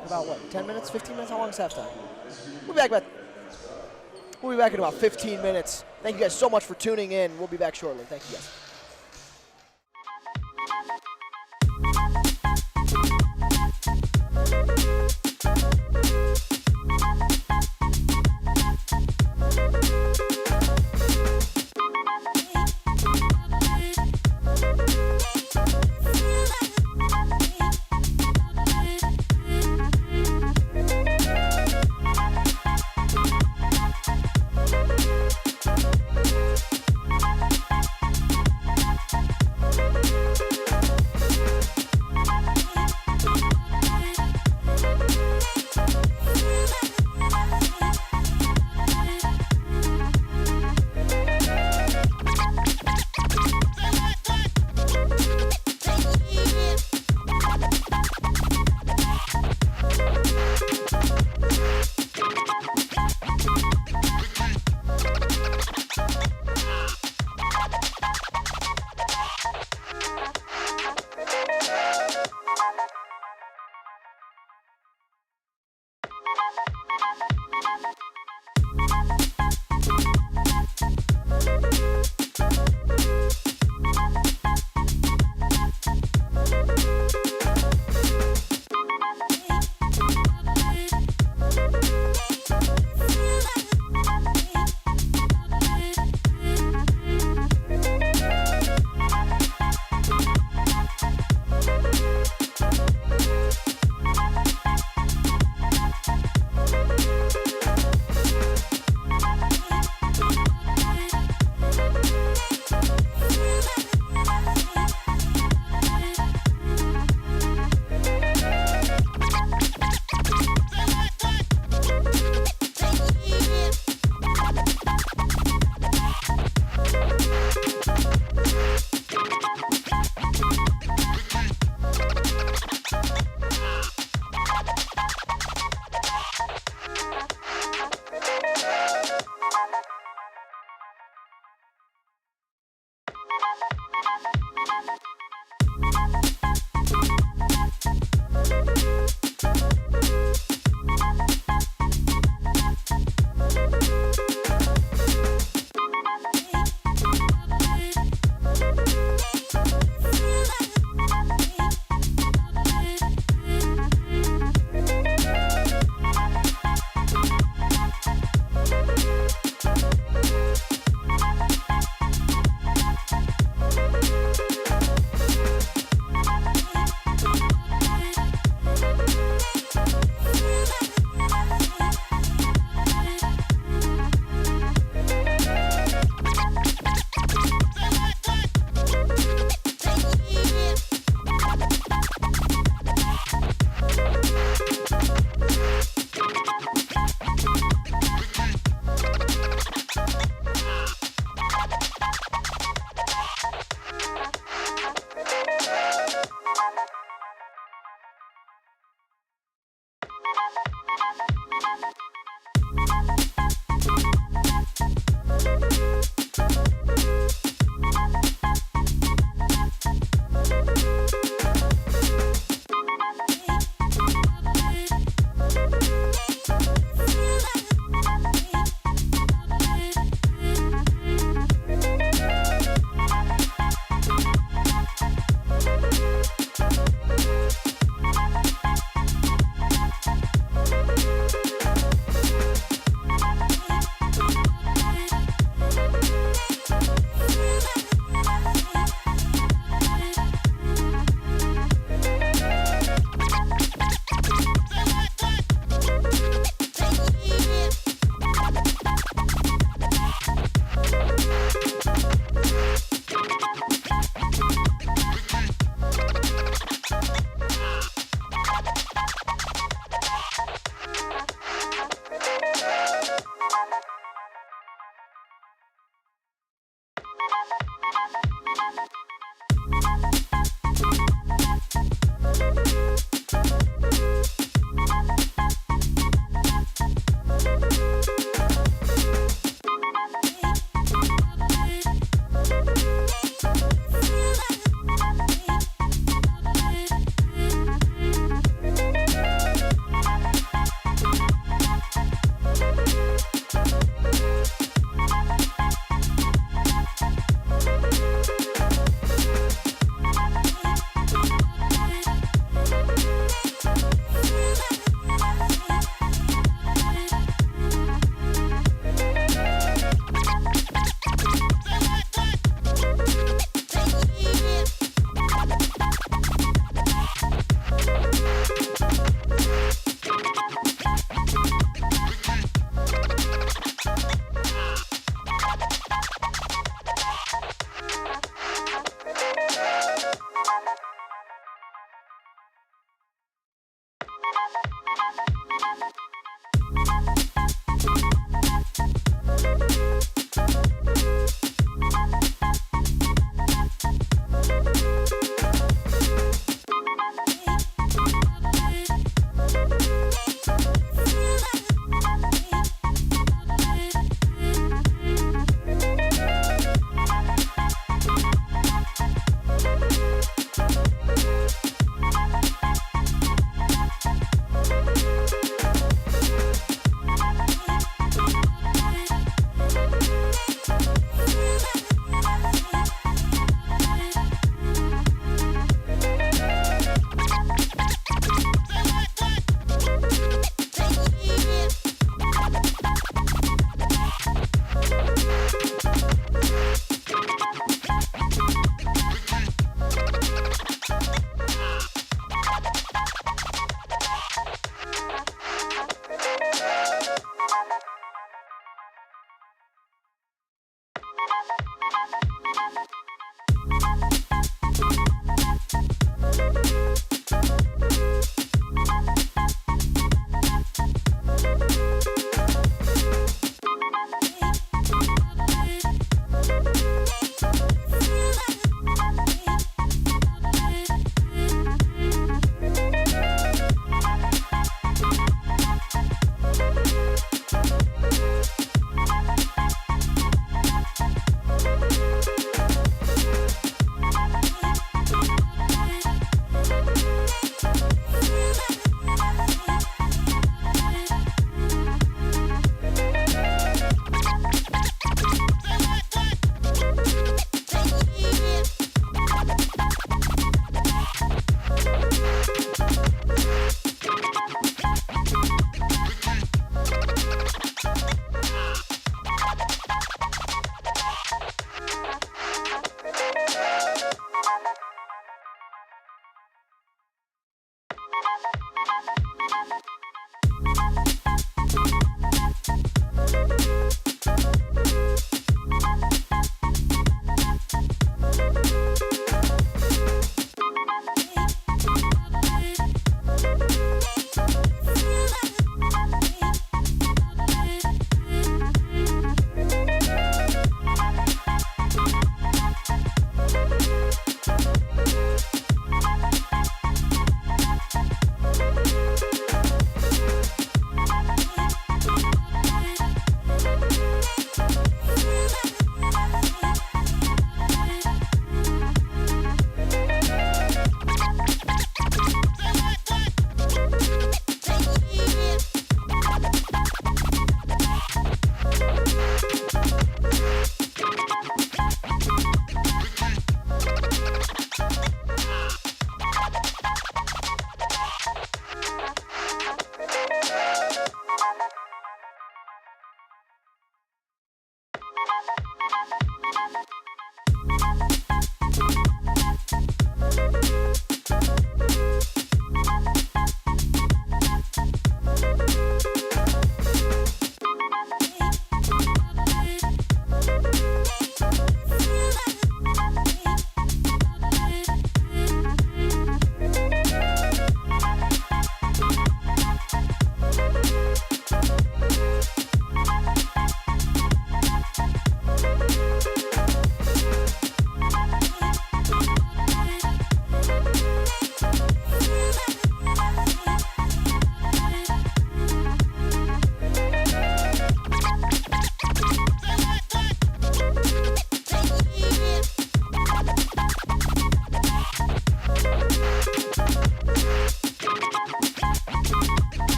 in about, 10 minutes, 15 minutes? How long is halftime? We'll be back in about 15 minutes. Thank you guys so much for tuning in. We'll be back shortly. Thank you guys.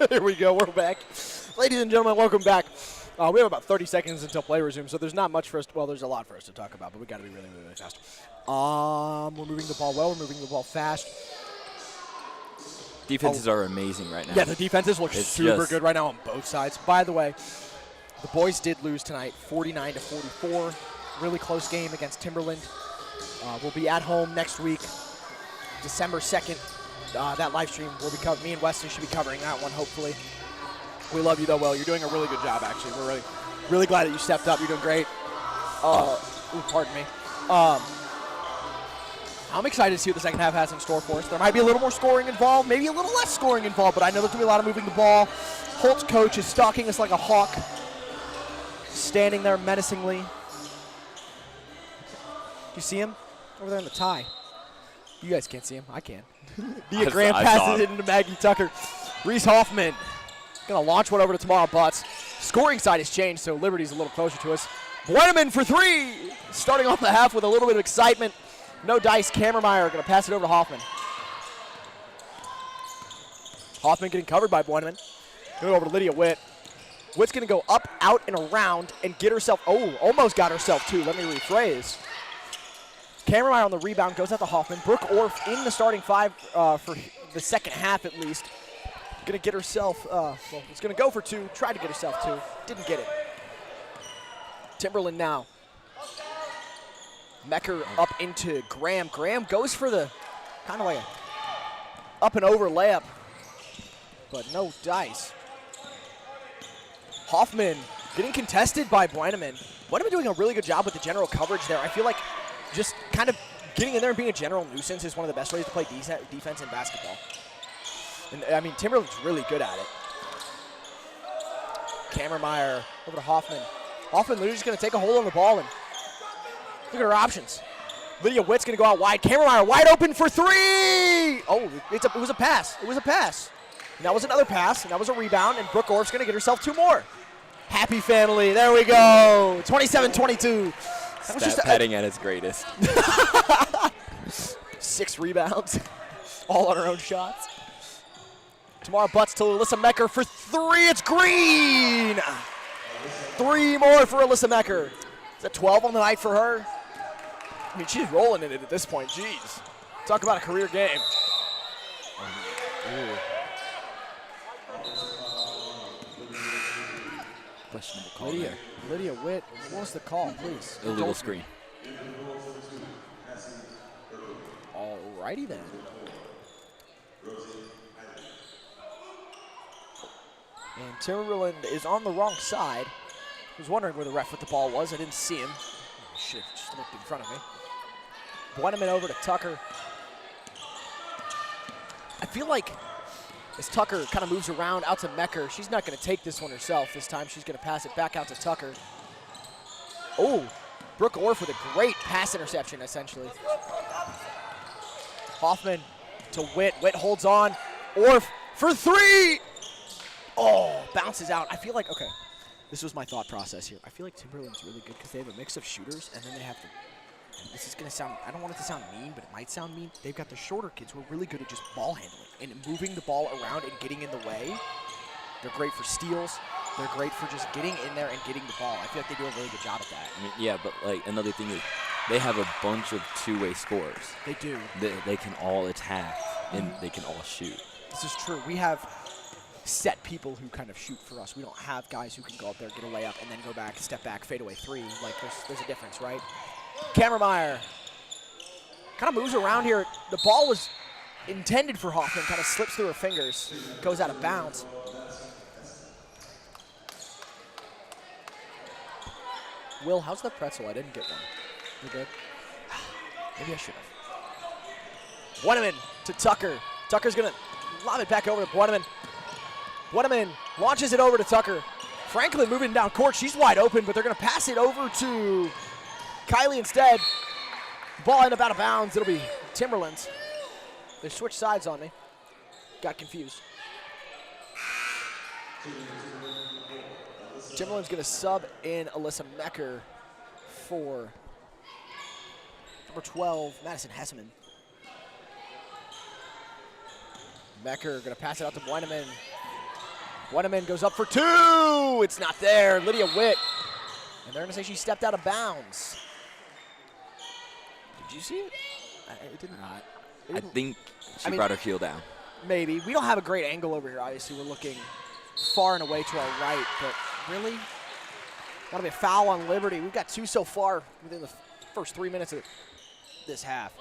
Here we go. We're back. Ladies and gentlemen, welcome back. We have about 30 seconds until play resumes, so there's not much for us. Well, there's a lot for us to talk about, but we got to be really, really fast. We're moving the ball well. We're moving the ball fast. Defenses are amazing right now. Yeah, the defenses look super good right now on both sides. By the way, the boys did lose tonight, 49-44. Really close game against Timberland. We'll be at home next week, December 2nd. That live stream will be covered. Me and Wesley should be covering that one, hopefully. We love you, though, Will. You're doing a really good job, actually. We're really glad that you stepped up. You're doing great. Pardon me. I'm excited to see what the second half has in store for us. There might be a little more scoring involved, maybe a little less scoring involved, but I know there's going to be a lot of moving the ball. Holt's coach is stalking us like a hawk, standing there menacingly. You see him? Over there in the tie. You guys can't see him. I can. Dia Graham passes it into Maggie Tucker. Reese Hoffman going to launch one over to Tomorrow Butts. Scoring side has changed, so Liberty's a little closer to us. Buenaman for three. Starting off the half with a little bit of excitement. No dice. Kammermeyer going to pass it over to Hoffman. Hoffman getting covered by Buenaman. Going over to Lydia Witt. Witt's going to go up, out, and around and get herself, almost got herself two. Let me rephrase. Kammermeyer on the rebound, goes out to Hoffman. Brooke Orff in the starting five for the second half at least. Going to get herself, it's going to go for two. Tried to get herself two. Didn't get it. Timberland now. Mecker up into Graham. Graham goes for the kind of like a up and over layup, but no dice. Hoffman getting contested by Buenaman. Buenaman doing a really good job with the general coverage there. I feel like just kind of getting in there and being a general nuisance is one of the best ways to play defense in basketball. And I mean, Timberland's really good at it. Kammermeyer over to Hoffman. Hoffman literally just going to take a hold on the ball and look at her options. Lydia Witt's going to go out wide. Kammermeyer wide open for three. Oh, it was a pass. It was a pass. And that was another pass, and that was a rebound, and Brooke Orff's going to get herself two more. Happy family. There we go. 27-22. Stat padding at its greatest. 6 rebounds, all on her own shots. Tomorrow Butts to Alyssa Mecker for three. It's green. 3 more for Alyssa Mecker. Is that 12 on the night for her? I mean, she's rolling in it at this point. Jeez. Talk about a career game. Questionable call there. Lydia Witt, what was the call, please? Illegal screen. Alrighty then. And Timberland is on the wrong side. I was wondering where the ref with the ball was. I didn't see him. Shit, just looked in front of me. Buenaman over to Tucker. I feel like as Tucker kind of moves around out to Mecker, she's not going to take this one herself. This time she's going to pass it back out to Tucker. Oh, Brooke Orff with a great pass interception, essentially. Hoffman to Witt. Witt holds on. Orff for three. Oh, bounces out. I feel like, okay, this was my thought process here. I feel like Timberland's really good because they have a mix of shooters, and then they have the, this is going to sound, I don't want it to sound mean, but it might sound mean. They've got the shorter kids who are really good at just ball handling and moving the ball around and getting in the way. They're great for steals. They're great for just getting in there and getting the ball. I feel like they do a really good job at that. Yeah, but like another thing is they have a bunch of two-way scorers. They do. They can all attack and they can all shoot. This is true. We have set people who kind of shoot for us. We don't have guys who can go up there, get a layup, and then go back, step back, fade away three. Like, there's a difference, right? Kammermeyer kind of moves around here. The ball was intended for Hoffman, kind of slips through her fingers, goes out of bounds. Will, how's the pretzel? I didn't get one. You good? Maybe I should have. Buenaman to Tucker. Tucker's going to lob it back over to Buenaman. Buenaman launches it over to Tucker. Franklin moving down court. She's wide open, but they're going to pass it over to Kylie instead. Ball end up out of bounds. It'll be Timberland's. They switched sides on me. Got confused. Timberland's going to sub in Alyssa Mecker for number 12, Madison Hesseman. Mecker going to pass it out to Buenaman. Buenaman goes up for two. It's not there. Lydia Witt. And they're going to say she stepped out of bounds. Did you see it? It did not. I think she brought her heel down. Maybe. We don't have a great angle over here, obviously. We're looking far and away to our right, but really? Got to be a foul on Liberty. We've got two so far within the first 3 minutes of this half.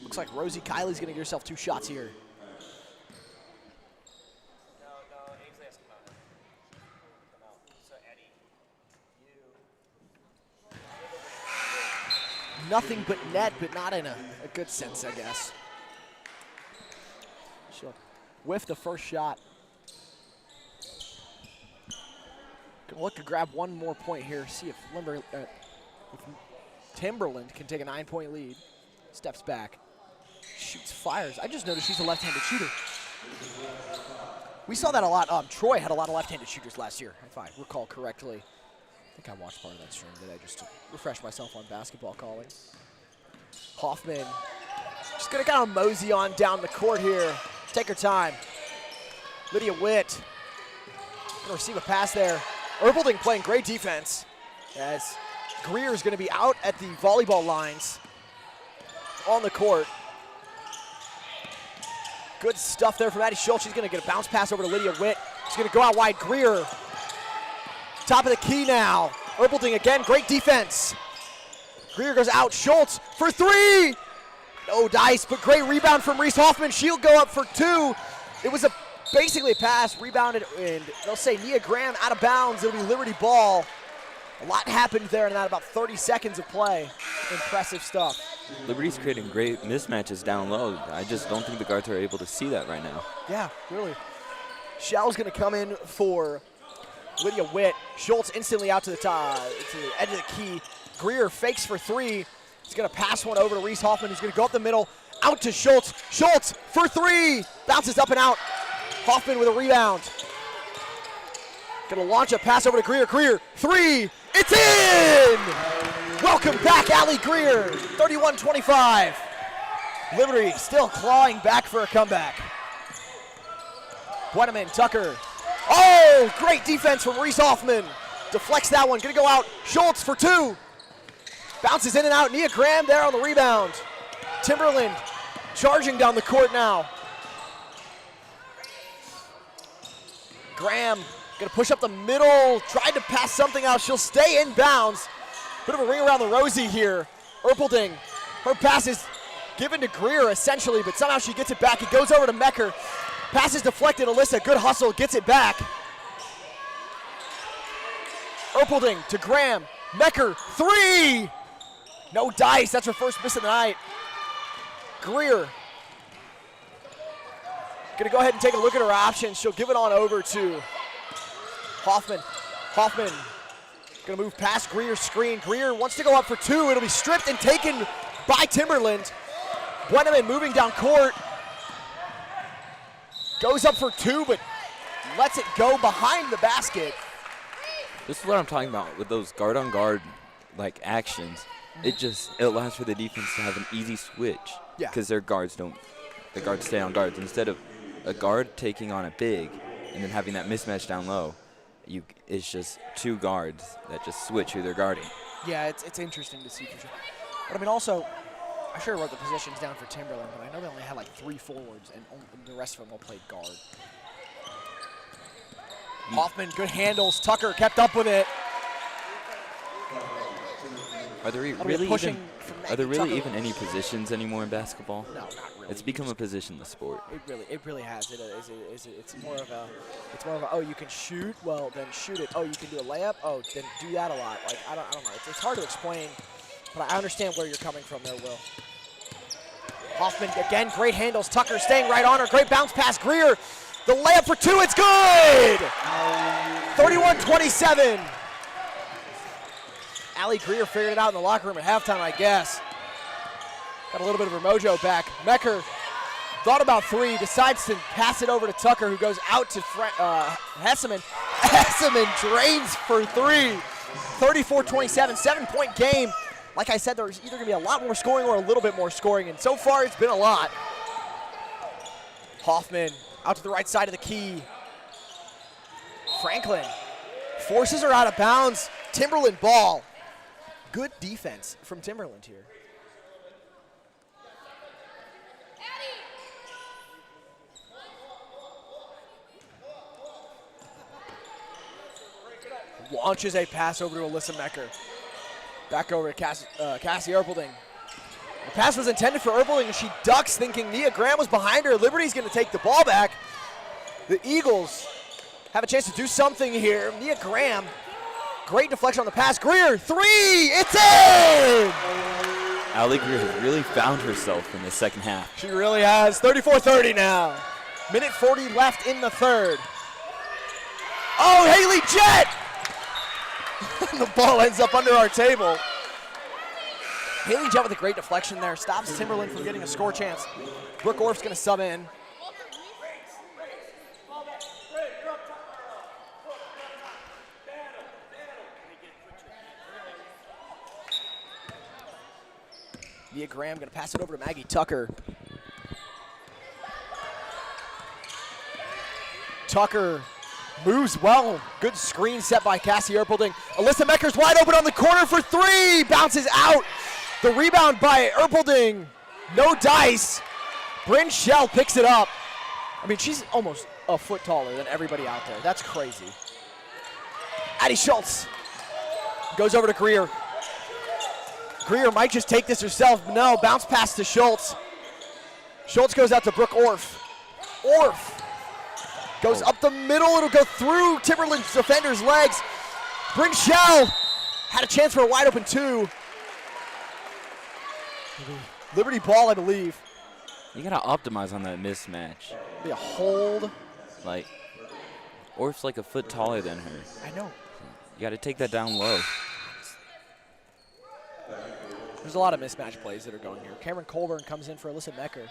Looks like Rosie Kiley's going to get herself 2 shots here. Nothing but net, but not in a good sense, I guess. She'll whiff the first shot. Gonna look to grab one more point here, see if Timberland can take a 9-point lead. Steps back, shoots, fires. I just noticed she's a left-handed shooter. We saw that a lot. Troy had a lot of left-handed shooters last year, if I recall correctly. I think I watched part of that stream today just to refresh myself on basketball calling. Hoffman just gonna kind of mosey on down the court here. Take her time. Lydia Witt gonna receive a pass there. Earbulding playing great defense as Greer's gonna be out at the volleyball lines on the court. Good stuff there from Addie Schultz. She's gonna get a bounce pass over to Lydia Witt. She's gonna go out wide. Greer, top of the key now. Earbulding again, great defense. Greer goes out, Schultz for three. No dice, but great rebound from Reese Hoffman. She'll go up for 2. It was basically a pass, rebounded, and they'll say Nia Graham out of bounds. It'll be Liberty ball. A lot happened there in that about 30 seconds of play. Impressive stuff. Liberty's creating great mismatches down low. I just don't think the guards are able to see that right now. Yeah, really. Shell's gonna come in for Lydia Witt. Schultz instantly out to the top, to the edge of the key. Greer fakes for 3. He's gonna pass one over to Reese Hoffman, who's gonna go up the middle, out to Schultz. Schultz for 3, bounces up and out. Hoffman with a rebound. Gonna launch a pass over to Greer. Greer, 3, it's in! Welcome back, Allie Greer, 31-25. Liberty still clawing back for a comeback. Buenaman, Tucker, Oh, great defense from Reese Hoffman. Deflects that one, gonna go out. Schultz for 2. Bounces in and out. Nia Graham there on the rebound. Timberland charging down the court now. Graham gonna push up the middle, tried to pass something out. She'll stay in bounds. Bit of a ring around the rosy here. Erpelding, her pass is given to Greer essentially, but somehow she gets it back. It goes over to Mecker. Pass is deflected. Alyssa, good hustle, gets it back. Erpelding to Graham. Mecker, 3! No dice, that's her first miss of the night. Greer gonna go ahead and take a look at her options. She'll give it on over to Hoffman. Hoffman gonna move past Greer's screen. Greer wants to go up for 2. It'll be stripped and taken by Timberland. Buenaman moving down court. Goes up for 2, but lets it go behind the basket. This is what I'm talking about with those guard-on-guard like actions. It allows for the defense to have an easy switch. Yeah. Because the guards stay on guards. Instead of a guard taking on a big and then having that mismatch down low, it's just 2 guards that just switch who they're guarding. Yeah, it's interesting to see for sure. But I mean also, I sure wrote the positions down for Timberland, but I know they only had like 3 forwards and the rest of them all played guard. Hoffman, good handles. Tucker kept up with it. Are there really even any positions anymore in basketball? No, not really. It's become a positionless sport. It really has. It's more of a oh, you can shoot, well then shoot it. Oh, you can do a layup, oh then do that a lot. Like I don't know. It's hard to explain, but I understand where you're coming from there, Will. Hoffman again, great handles. Tucker staying right on her. Great bounce pass. Greer, the layup for 2. It's good. 31-27. Allie Greer figured it out in the locker room at halftime, I guess. Got a little bit of her mojo back. Mecker thought about 3, decides to pass it over to Tucker, who goes out to Hesseman. Hesseman drains for 3. 34-27, 7-point game. Like I said, there's either going to be a lot more scoring or a little bit more scoring, and so far it's been a lot. Hoffman out to the right side of the key. Franklin forces her out of bounds. Timberland ball. Good defense from Timberland here. Launches a pass over to Alyssa Mecker. Back over to Cassie Erpelding. The pass was intended for Erpelding, and she ducks thinking Nia Graham was behind her. Liberty's going to take the ball back. The Eagles have a chance to do something here. Nia Graham, great deflection on the pass. Greer, 3, it's in! Allie Greer has really found herself in the second half. She really has. 34-30 now. Minute 40 left in the third. Oh, Haley Jett! The ball ends up under our table. Haley Jett with a great deflection there. Stops Timberland from getting a score chance. Brooke Orff's going to sub in. Nia Graham going to pass it over to Maggie Tucker. Tucker moves well. Good screen set by Cassie Erpelding. Alyssa Mecker's wide open on the corner for 3. Bounces out. The rebound by Erpelding. No dice. Bryn Shell picks it up. I mean, she's almost a foot taller than everybody out there. That's crazy. Addie Schultz goes over to Greer. Greer might just take this herself. No, bounce pass to Schultz. Schultz goes out to Brooke Orff. Orff goes up the middle. It'll go through Timberland's defender's legs. Bryn Shell had a chance for a wide open 2. Liberty ball, I believe. You gotta optimize on that mismatch. Be a hold. Like, Orff's like a foot taller than her. I know. You gotta take that down low. There's a lot of mismatch plays that are going here. Cameron Colburn comes in for Alyssa Mecker.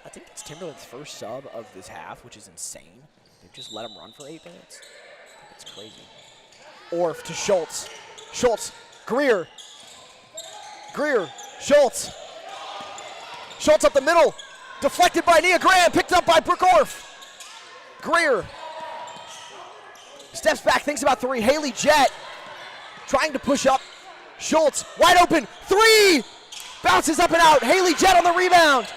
I think it's Timberland's first sub of this half, which is insane. They've just let him run for 8 minutes. That's crazy. Orff to Schultz. Schultz, Greer. Greer, Schultz. Schultz up the middle. Deflected by Nia Graham, picked up by Brooke Orff. Greer steps back, thinks about three. Haley Jett trying to push up. Schultz, wide open, three! Bounces up and out. Haley Jett on the rebound.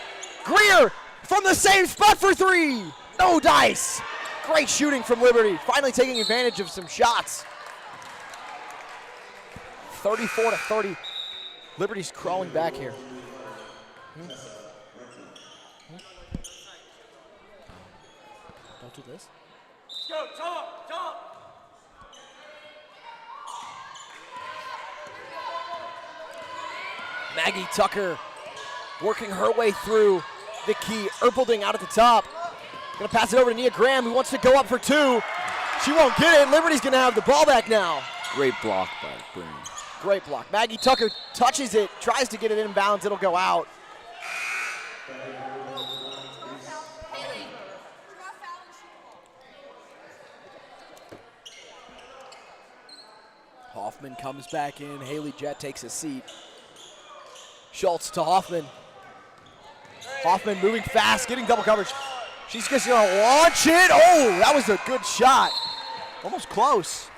Greer from the same spot for three. No dice. Great shooting from Liberty. Finally taking advantage of some shots. 34-30. Liberty's crawling back here. Don't do this. Let's go, Tom. Maggie Tucker working her way through the key. Erpelding out at the top. Gonna pass it over to Nia Graham, who wants to go up for two. She won't get it. Liberty's gonna have the ball back now. Great block by Green. Great block. Maggie Tucker touches it, tries to get it inbounds. It'll go out. Hoffman comes back in. Haley Jett takes a seat. Schultz to Hoffman. Hoffman moving fast, getting double coverage. She's just gonna launch it. Oh, that was a good shot. Almost close.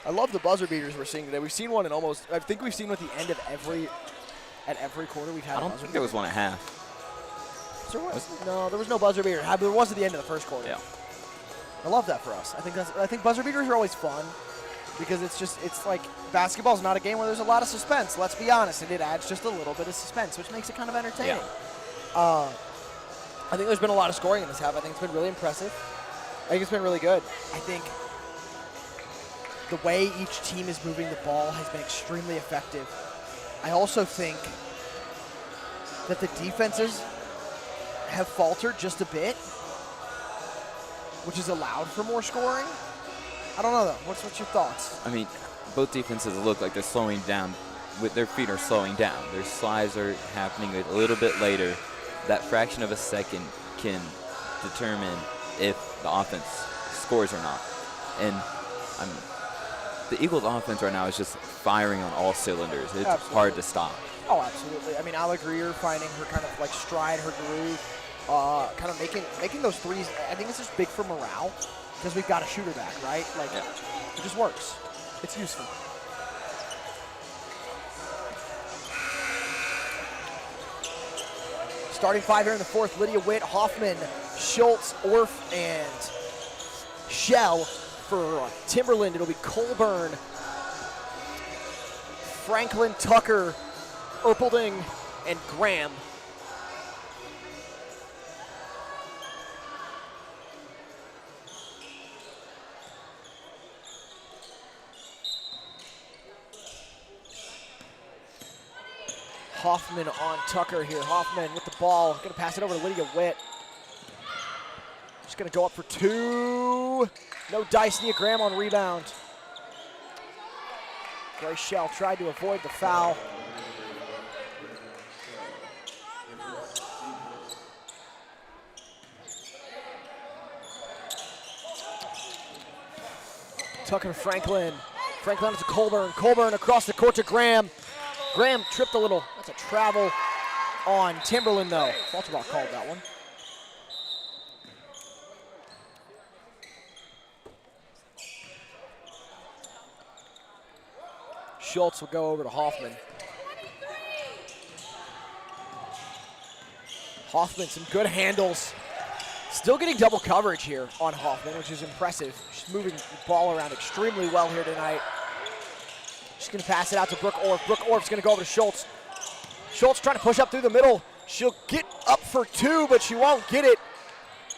I love the buzzer beaters we're seeing today. We've seen one in almost, I think we've seen one at the end of every quarter we've had. I don't think there was one at half. No, there was no buzzer beater. There was at the end of the first quarter. Yeah. I love that for us. I think buzzer beaters are always fun because it's like basketball's not a game where there's a lot of suspense. Let's be honest, and it adds just a little bit of suspense, which makes it kind of entertaining. Yeah. I think there's been a lot of scoring in this half. I think it's been really impressive. I think it's been really good. I think the way each team is moving the ball has been extremely effective. I also think that the defenses have faltered just a bit, which has allowed for more scoring. I don't know, though. What's your thoughts? I mean, both defenses look like they're slowing down. With their feet are slowing down. Their slides are happening a little bit later. That fraction of a second can determine if the offense scores or not. And the Eagles' offense right now is just firing on all cylinders. It's hard to stop. Oh, absolutely. I mean, Alec Greer finding her kind of like stride, her groove, kind of making those threes. I think it's just big for morale because we've got a shooter back, right? Like, it just works. It's useful. Starting five here in the fourth, Lydia Witt, Hoffman, Schultz, Orff, and Shell. For Timberland, it'll be Colburn, Franklin, Tucker, Erpelding, and Graham. Hoffman on Tucker here. Hoffman with the ball. Going to pass it over to Lydia Witt. Just going to go up for two. No dice. Nia Graham on rebound. Grace Shell tried to avoid the foul. Tucker to Franklin. Franklin to Colburn. Colburn across the court to Graham. Graham tripped a little. That's a travel on Timberland, though. Baltimore called that one. Schultz will go over to Hoffman. Hoffman, some good handles. Still getting double coverage here on Hoffman, which is impressive. She's moving the ball around extremely well here tonight. She's going to pass it out to Brooke Orff. Brooke Orff's going to go over to Schultz. Schultz trying to push up through the middle. She'll get up for two, but she won't get it.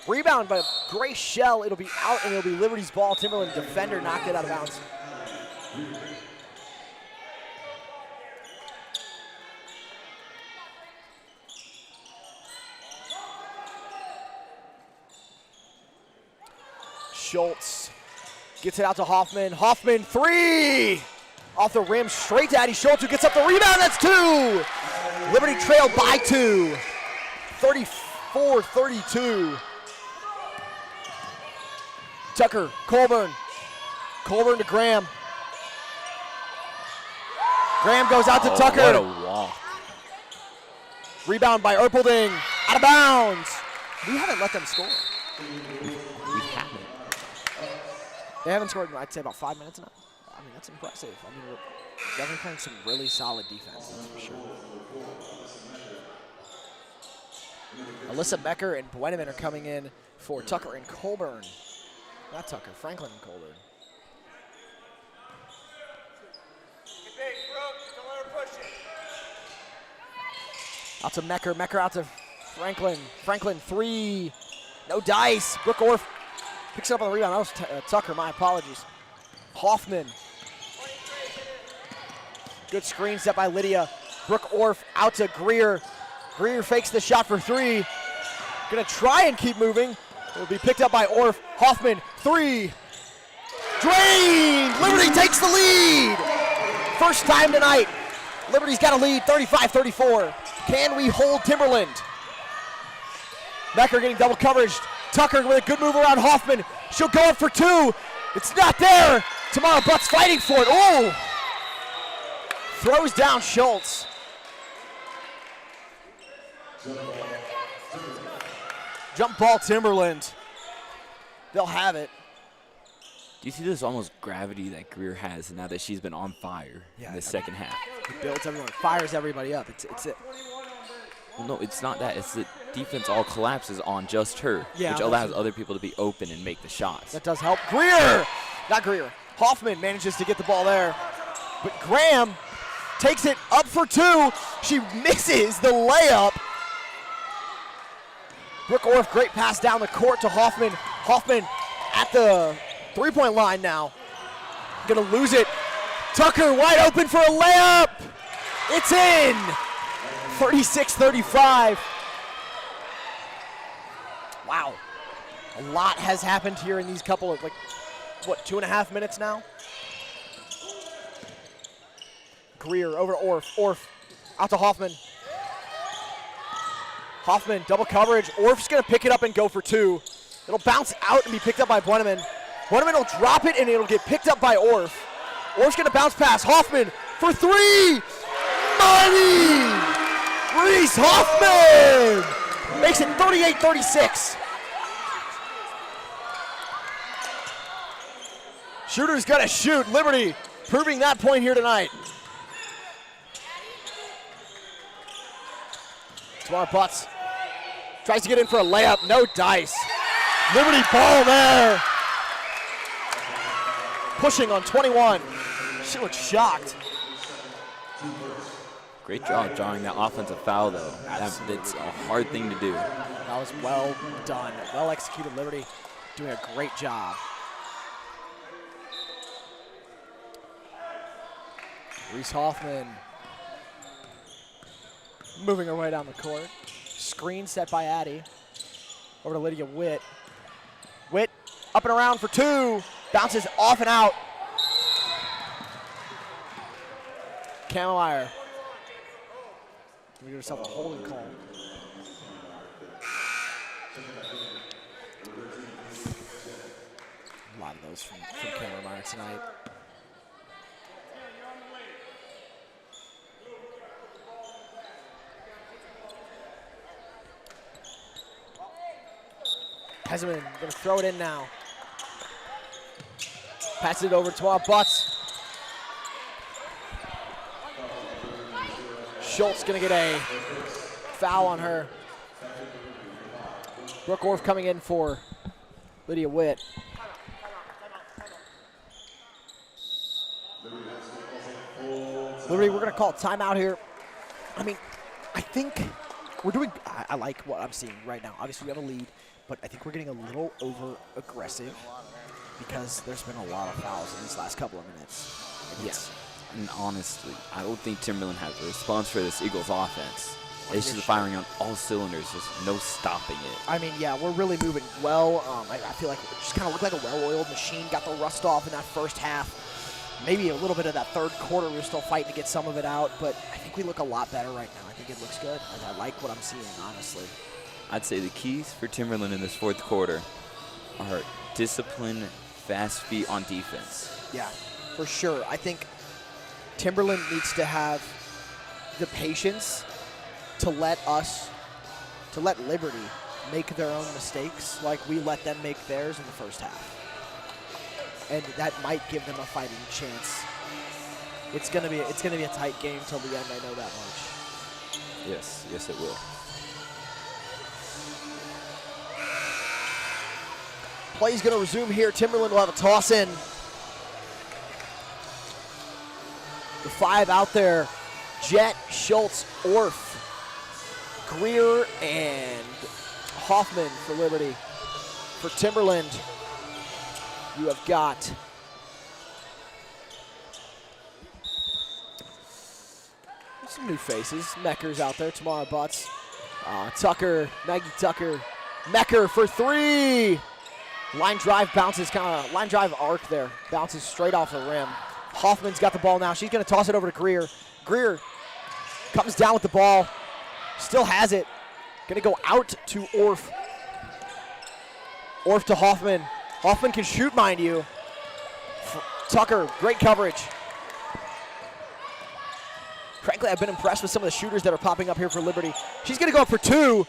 Rebound by Grace Shell. It'll be out, and it'll be Liberty's ball. Timberland defender knocked it out of bounds. Schultz gets it out to Hoffman. Hoffman, three! Off the rim, straight to Addie Schultz, who gets up the rebound. That's two! Liberty trailed by two. 34-32. Tucker, Colburn. Colburn to Graham. Graham goes out to Tucker. What a walk. Rebound by Erpelding. Out of bounds. We haven't let them score. We have. They haven't scored in, I'd say, about 5 minutes now. I mean, that's impressive. I mean, we're definitely playing some really solid defense, that's for sure. Alyssa Becker and Buenaman are coming in for Tucker and Colburn. Not Tucker, Franklin and Colburn. Out to Mecker, Mecker out to Franklin. Franklin, 3. No dice. Brooke Orff picks it up on the rebound. That was Tucker, my apologies. Hoffman. Good screen set by Lydia. Brooke Orff out to Greer. Greer fakes the shot for 3. Gonna try and keep moving. It'll be picked up by Orff. Hoffman, 3. Drained! Liberty takes the lead! First time tonight. Liberty's got a lead, 35-34. Can we hold Timberland? Becker getting double coverage. Tucker with a good move around Hoffman. She'll go up for 2. It's not there. Tamara Butts fighting for it. Oh! Throws down Schultz. Jump ball Timberland. They'll have it. Do you see this almost gravity that Greer has now that she's been on fire in the second half? It builds everyone, fires everybody up. It's it. Well, no, it's not that. It's the defense all collapses on just her, Yeah, which allows other people to be open and make the shots. That does help. Greer! Not Greer. Hoffman manages to get the ball there. But Graham takes it up for 2. She misses the layup. Brooke Orff, great pass down the court to Hoffman. Hoffman at the three-point line now. Gonna lose it. Tucker wide open for a layup. It's in. 36-35. Wow. A lot has happened here in these couple of, 2.5 minutes now? Greer over to Orff. Orff out to Hoffman. Hoffman, double coverage. Orff's gonna pick it up and go for 2. It'll bounce out and be picked up by Buenaman. Buenaman will drop it and it'll get picked up by Orff. Orff's gonna bounce past Hoffman for 3. Money! Reese Hoffman makes it 38-36. Shooter's gotta shoot. Liberty proving that point here tonight. Tamara Butts tries to get in for a layup, no dice. Liberty ball there. Pushing on 21. She looks shocked. Great job drawing that offensive foul, though. It's a hard thing to do. That was well done. Well executed. Liberty doing a great job. Reese Hoffman moving her way down the court. Screen set by Addie. Over to Lydia Witt. Witt up and around for 2. Bounces off and out. Kamemeyer. Give herself a holding call. A lot of those from Kamemeyer tonight. Heseman gonna throw it in now. Passes it over to Tamara Butts. Schultz gonna get a foul on her. Brooke Orff coming in for Lydia Witt. Liberty, we're gonna call timeout here. I mean, I think we're doing, I like what I'm seeing right now. Obviously we have a lead, but I think we're getting a little over aggressive because there's been a lot of fouls in these last couple of minutes. Yes. And honestly, I don't think Timberland has a response for this Eagles offense. It's just firing on all cylinders, just no stopping it. I mean, yeah, we're really moving well. I feel like it just kind of looked like a well-oiled machine. Got the rust off in that first half. Maybe a little bit of that third quarter. We were still fighting to get some of it out, but I think we look a lot better right now. I think it looks good. I like what I'm seeing, honestly. I'd say the keys for Timberland in this fourth quarter are discipline, fast feet on defense. Yeah, for sure. I think Timberland needs to have the patience to let Liberty make their own mistakes like we let them make theirs in the first half. and that might give them a fighting chance. It's gonna be a tight game till the end. I know that much. Yes, yes, it will. Play's gonna resume here. Timberland will have a toss in. The 5 out there: Jet, Schultz, Orff, Greer, and Hoffman for Liberty. For Timberland, you have got some new faces. Mecker's out there. Tamara Butts, Tucker, Maggie Tucker, Mecker for 3. Line drive bounces, line drive arc there. Bounces straight off the rim. Hoffman's got the ball now. She's going to toss it over to Greer. Greer comes down with the ball. Still has it. Going to go out to Orff. Orff to Hoffman. Hoffman can shoot, mind you. Tucker, great coverage. Frankly, I've been impressed with some of the shooters that are popping up here for Liberty. She's going to go up for 2.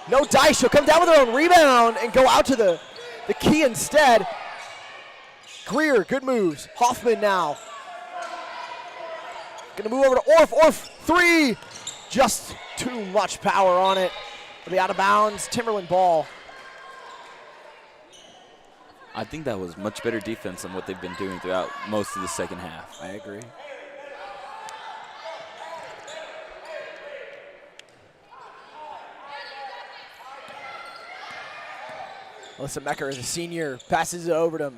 No dice. She'll come down with her own rebound and go out to the key instead. Greer, good moves. Hoffman now. Going to move over to Orff. Orff, 3. Just too much power on it. It'll be out of bounds. Timberland ball. I think that was much better defense than what they've been doing throughout most of the second half. I agree. Alyssa Mecker is a senior, passes it over to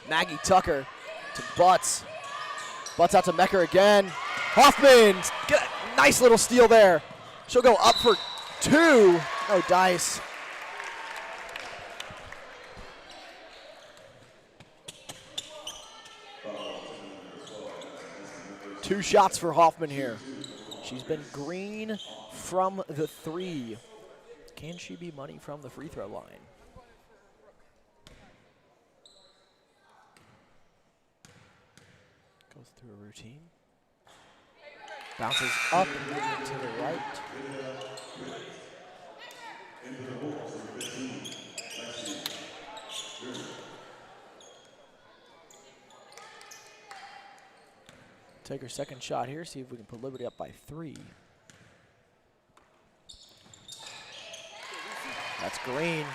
Maggie Tucker to Butts. Butts out to Mecker again. Hoffman, get a nice little steal there. She'll go up for 2. No dice. Two shots for Hoffman here. She's been green from the 3. Can she be money from the free throw line? Goes through a routine. Bounces up to the right. Take her second shot here, see if we can put Liberty up by 3. That's Green.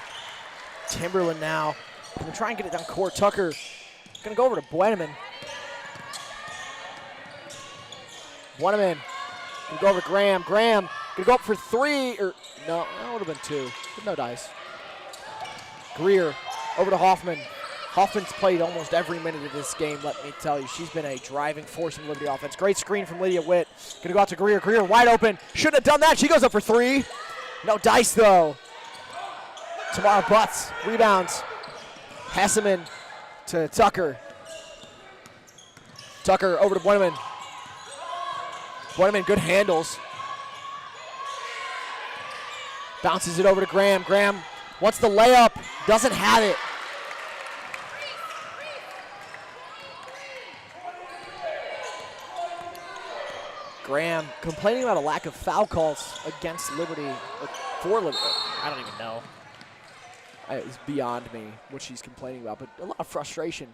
Timberland now. Gonna try and get it down court. Tucker gonna go over to Bueneman. Bueneman gonna go over to Graham. Graham gonna go up for 3, or no, that would have been 2, but no dice. Greer over to Hoffman. Hoffman's played almost every minute of this game, let me tell you. She's been a driving force in Liberty offense. Great screen from Lydia Witt. Gonna go out to Greer. Greer wide open. Shouldn't have done that. She goes up for 3. No dice though. Tamara Butts rebounds. Hasseman to Tucker. Tucker over to Bueneman. Bueneman, good handles. Bounces it over to Graham. Graham wants the layup. Doesn't have it. Graham complaining about a lack of foul calls against Liberty, or for Liberty. I don't even know. It's beyond me what she's complaining about, but a lot of frustration.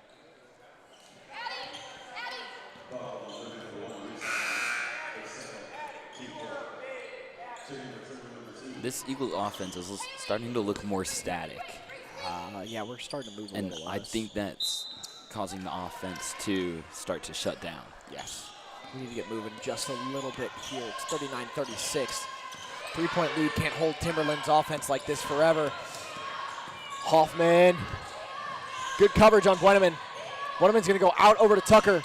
This Eagle offense is starting to look more static. Yeah, we're starting to move a And little I less. think that's causing the offense to start to shut down. Yes. We need to get moving just a little bit here. It's 39-36. 3-point lead can't hold Timberland's offense like this forever. Hoffman. Good coverage on Bueneman. Bueneman's going to go out over to Tucker.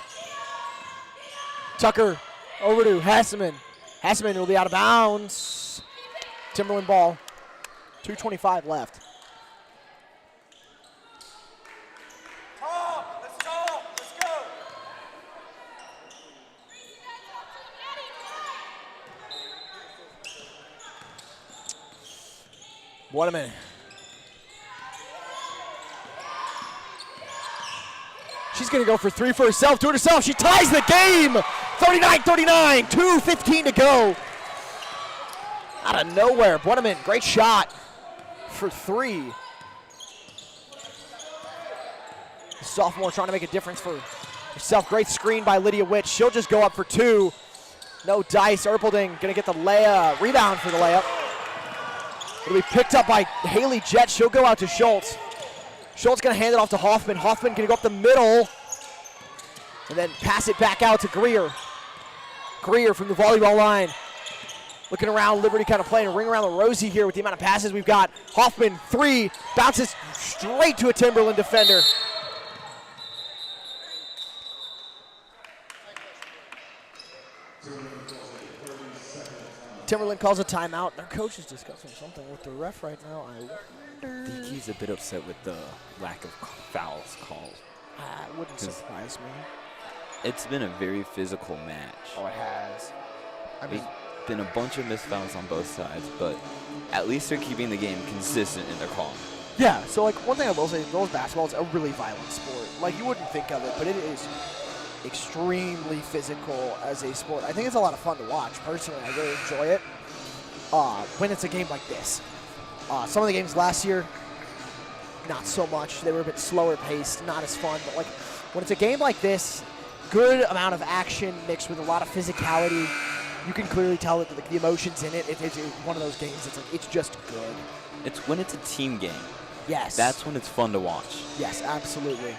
Tucker over to Hasseman. Hasseman will be out of bounds. Timberland ball. 2:25 left. Bueneman. She's going to go for 3 for herself. To herself. She ties the game. 39-39. 2:15 to go. Out of nowhere. Bueneman, great shot for 3. sophomore trying to make a difference for herself. Great screen by Lydia Witch. She'll just go up for 2. No dice. Erpelding going to get the rebound for the layup. It'll be picked up by Haley Jett. She'll go out to Schultz. Schultz going to hand it off to Hoffman. Hoffman going to go up the middle and then pass it back out to Greer. Greer from the volleyball line. Looking around, Liberty kind of playing a ring around the rosy here with the amount of passes we've got. Hoffman, 3, bounces straight to a Timberland defender. Timberland calls a timeout. Their coach is discussing something with the ref right now. I wonder. I think he's a bit upset with the lack of fouls called. It wouldn't surprise me. It's been a very physical match. Oh, it has. I mean, there's been a bunch of missed fouls on both sides, but at least they're keeping the game consistent in their call. yeah, so like one thing I will say is girls basketball is a really violent sport. Like you wouldn't think of it, but it is extremely physical as a sport. I think it's a lot of fun to watch. Personally, I really enjoy it when it's a game like this. Some of the games last year, not so much. They were a bit slower paced, not as fun. But like when it's a game like this, good amount of action mixed with a lot of physicality. You can clearly tell that the emotions in it. It's one of those games. It's like it's just good. It's when it's a team game. Yes. That's when it's fun to watch. Yes, absolutely.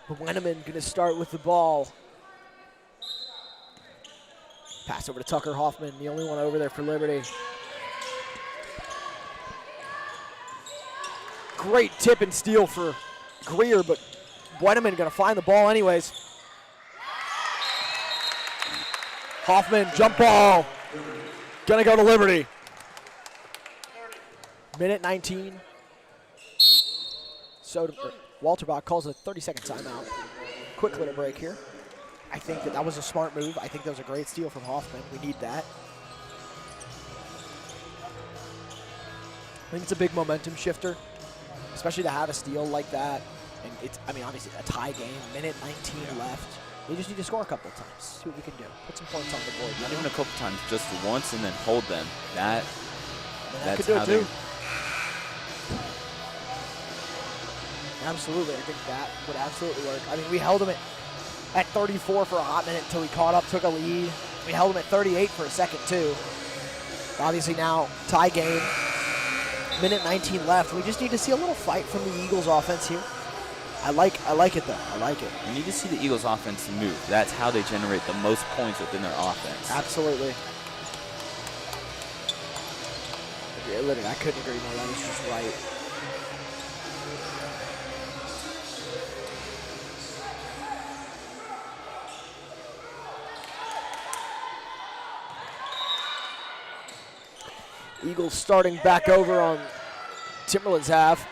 Wenneman going to start with the ball. Pass over to Tucker Hoffman, the only one over there for Liberty. Great tip and steal for Greer, but Wenneman going to find the ball anyways. Hoffman, jump ball. Going to go to Liberty. Minute 19. So Walterbach calls a 30-second timeout. Quick little break here. I think that was a smart move. I think that was a great steal from Hoffman. We need that. I think it's a big momentum shifter, especially to have a steal like that. And it's, I mean, obviously a tie game, minute 19 left. We just need to score a couple of times, see what we can do. Put some points on the board. Not even a couple times, just once and then hold them. That's could do how it too. Absolutely, I think that would absolutely work. I mean, we held them at 34 for a hot minute until we caught up, took a lead. We held them at 38 for a second too. Obviously now, tie game. Minute 19 left. We just need to see a little fight from the Eagles offense here. I like it though. I like it. You need to see the Eagles offense move. That's how they generate the most points within their offense. Absolutely. Yeah, literally, I couldn't agree more. That is just right. Eagles starting back over on Timberland's half.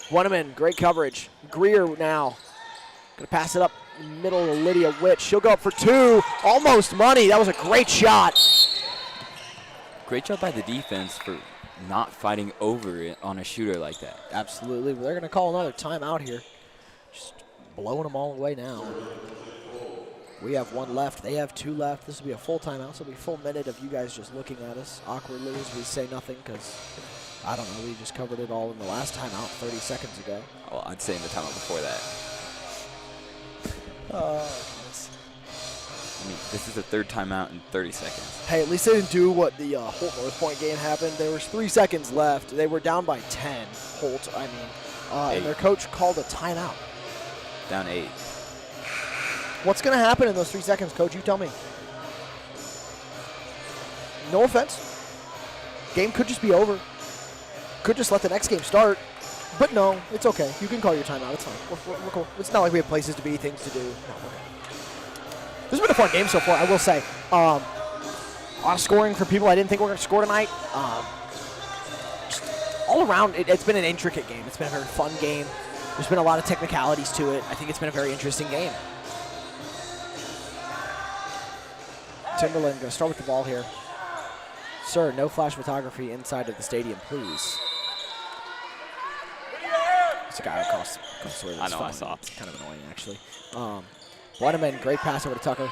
Wenneman, great coverage. Greer now. Gonna pass it up middle to Lydia Witch. She'll go up for 2. Almost money. That was a great shot. Great job by the defense for not fighting over it on a shooter like that. Absolutely. They're gonna call another timeout here. Just blowing them all away now. We have 1 left. They have 2 left. This will be a full timeout, so it'll be a full minute of you guys just looking at us awkwardly as we say nothing because, I don't know, we just covered it all in the last timeout 30 seconds ago. Well, I'd say in the timeout before that. I mean, this is the 3rd timeout in 30 seconds. Hey, at least they didn't do what the Holt North Point game happened. There was 3 seconds left. They were down by 10, Holt, I mean. And their coach called a timeout. Down 8. What's going to happen in those 3 seconds, Coach? You tell me. No offense. Game could just be over. Could just let the next game start. But no, it's okay. You can call your timeout. It's fine. We're cool. It's not like we have places to be, things to do. No, we're good. This has been a fun game so far, I will say. A lot of scoring for people I didn't think were going to score tonight. Just all around, it's been an intricate game. It's been a very fun game. There's been a lot of technicalities to it. I think it's been a very interesting game. Timberland going to start with the ball here. Sir, no flash photography inside of the stadium, please. There's a guy across the way. I know, I saw. It's kind of annoying, actually. Bueneman, great pass over to Tucker.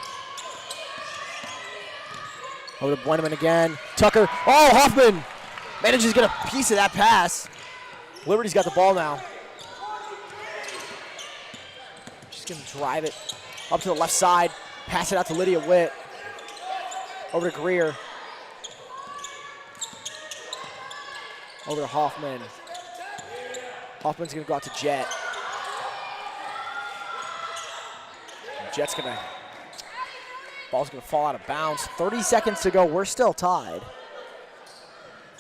Over to Bueneman again. Tucker. Oh, Hoffman manages to get a piece of that pass. Liberty's got the ball now. She's going to drive it up to the left side. Pass it out to Lydia Witt. Over to Greer. Over to Hoffman. Hoffman's going to go out to Jet. Jet's going to, ball's going to fall out of bounds. 30 seconds to go. We're still tied.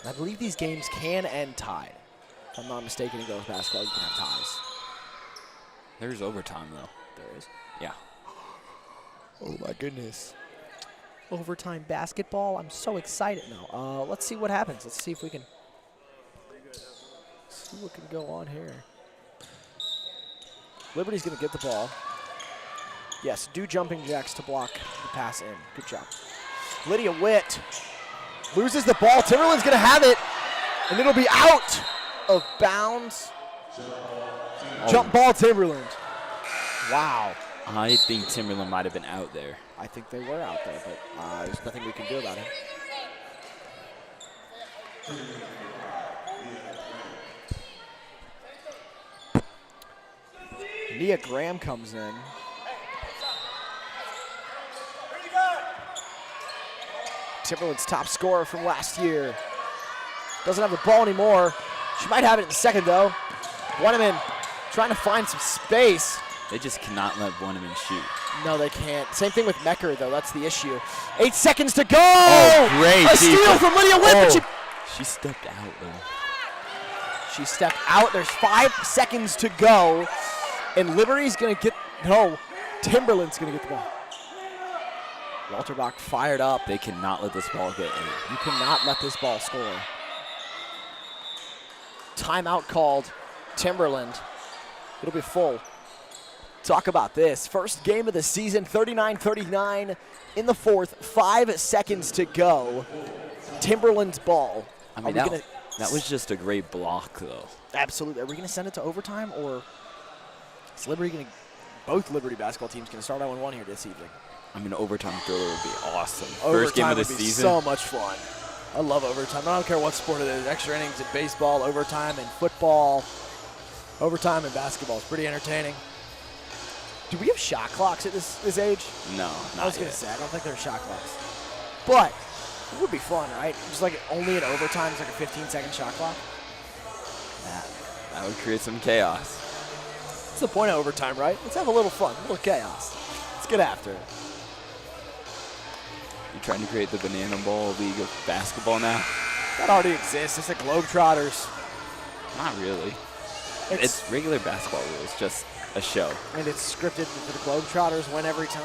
I believe these games can end tied. If I'm not mistaken, in girls basketball, you can have ties. There's overtime, though. There is? Yeah. Oh, my goodness. Overtime basketball. I'm so excited now. Let's see what happens. Let's see if we can see what can go on here. Liberty's going to get the ball. Yes, do jumping jacks to block the pass in. Good job. Lydia Witt loses the ball. Timberland's going to have it, and it'll be out of bounds. Oh. Jump ball, Timberland. Wow. I think Timberland might have been out there. I think they were out there, but there's nothing we can do about it. Nia Graham comes in. Timberland's top scorer from last year. Doesn't have the ball anymore. She might have it in a second, though. Bueneman trying to find some space. They just cannot let Bueneman shoot. No, they can't. Same thing with Mecker, though. That's the issue. 8 seconds to go. Oh, great. A steal from Lydia Witt. Oh. But she stepped out, though. She stepped out. There's 5 seconds to go. And Liberty's going to get, no, Timberland's going to get the ball. Walterbach fired up. They cannot let this ball get in. You cannot let this ball score. Timeout called. Timberland. It'll be full. Talk about this. First game of the season, 39-39 in the fourth. 5 seconds to go. Timberland's ball. I mean, that was just a great block, though. Absolutely. Are we going to send it to overtime, or is Liberty going to, both Liberty basketball teams going to start 0-1 here this evening? I mean, overtime thriller would be awesome. Overtime First game of the would be season. So much fun. I love overtime. I don't care what sport it is. Extra innings in baseball, overtime in football, overtime in basketball. It's pretty entertaining. Do we have shot clocks at this age? No, I was going to say, I don't think there are shot clocks. But it would be fun, right? Just like only in overtime, it's like a 15-second shot clock. That would create some chaos. That's the point of overtime, right? Let's have a little fun, a little chaos. Let's get after it. You trying to create the Banana Ball League of basketball now? That already exists. It's the Globetrotters. Not really. It's regular basketball rules, just a show. And it's scripted for the Globetrotters win every time.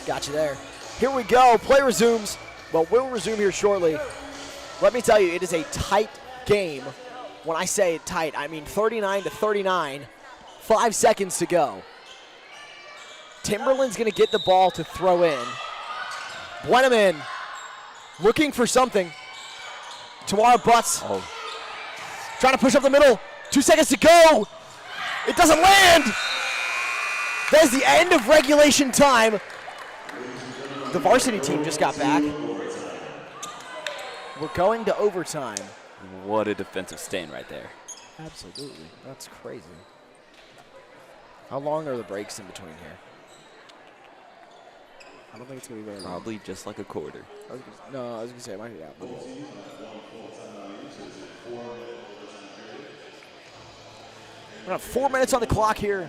Got you there. Here we go. Play resumes. Well, we'll resume here shortly. Let me tell you, it is a tight game. When I say tight, I mean 39-39. 5 seconds to go. Timberland's going to get the ball to throw in. Bueneman looking for something. Tamara Butts trying to push up the middle. 2 seconds to go. It doesn't land. That is the end of regulation time. The varsity team just got back. We're going to overtime. What a defensive stand right there. Absolutely. That's crazy. How long are the breaks in between here? I don't think it's going to be very long. Probably just like a quarter. I was going to say it might be out. We have 4 minutes on the clock here.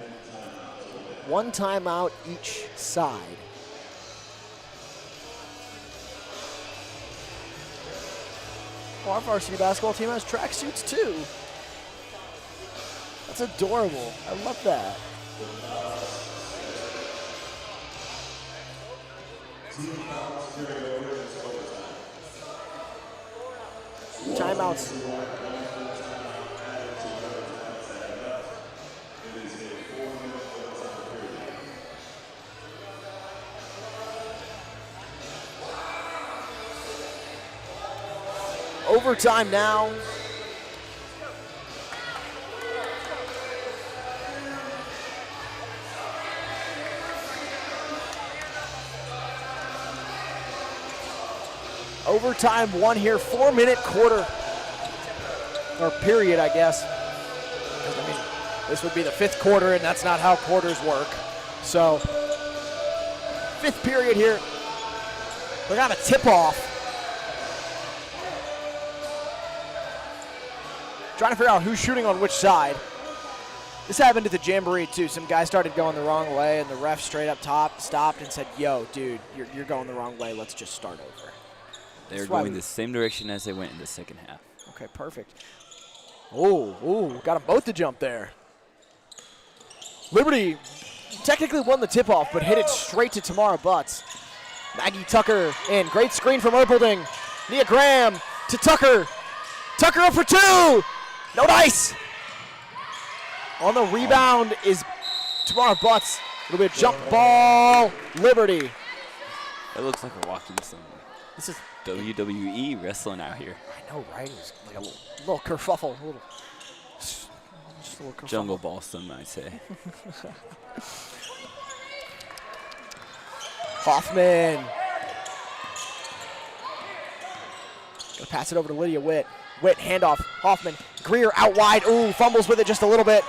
1 timeout each side. Oh, our varsity basketball team has tracksuits too. That's adorable. I love that. Timeouts. Overtime now. Overtime one here, 4-minute quarter, or period, I guess. I mean, this would be the 5th quarter, and that's not how quarters work. So, 5th period here. They're on a tip-off. Trying to figure out who's shooting on which side. This happened at the Jamboree, too. Some guy started going the wrong way, and the ref straight up top stopped and said, yo, dude, you're going the wrong way. Let's just start over. They're going the same direction as they went in the second half. Okay, perfect. Oh, got them both to jump there. Liberty technically won the tip-off, but hit it straight to Tamara Butts. Maggie Tucker in. Great screen from Erpelding. Nia Graham to Tucker. Tucker up for 2. No dice. On the rebound is Tamara Butts. It'll be a jump ball, Liberty. It looks like we're walking some This is WWE wrestling out here. I know, right? It's like a little kerfuffle, just a little kerfuffle. Jungle ball, some might say. Hoffman. Gonna pass it over to Lydia Witt. Witt, handoff, Hoffman. Greer out wide. Ooh, fumbles with it just a little bit.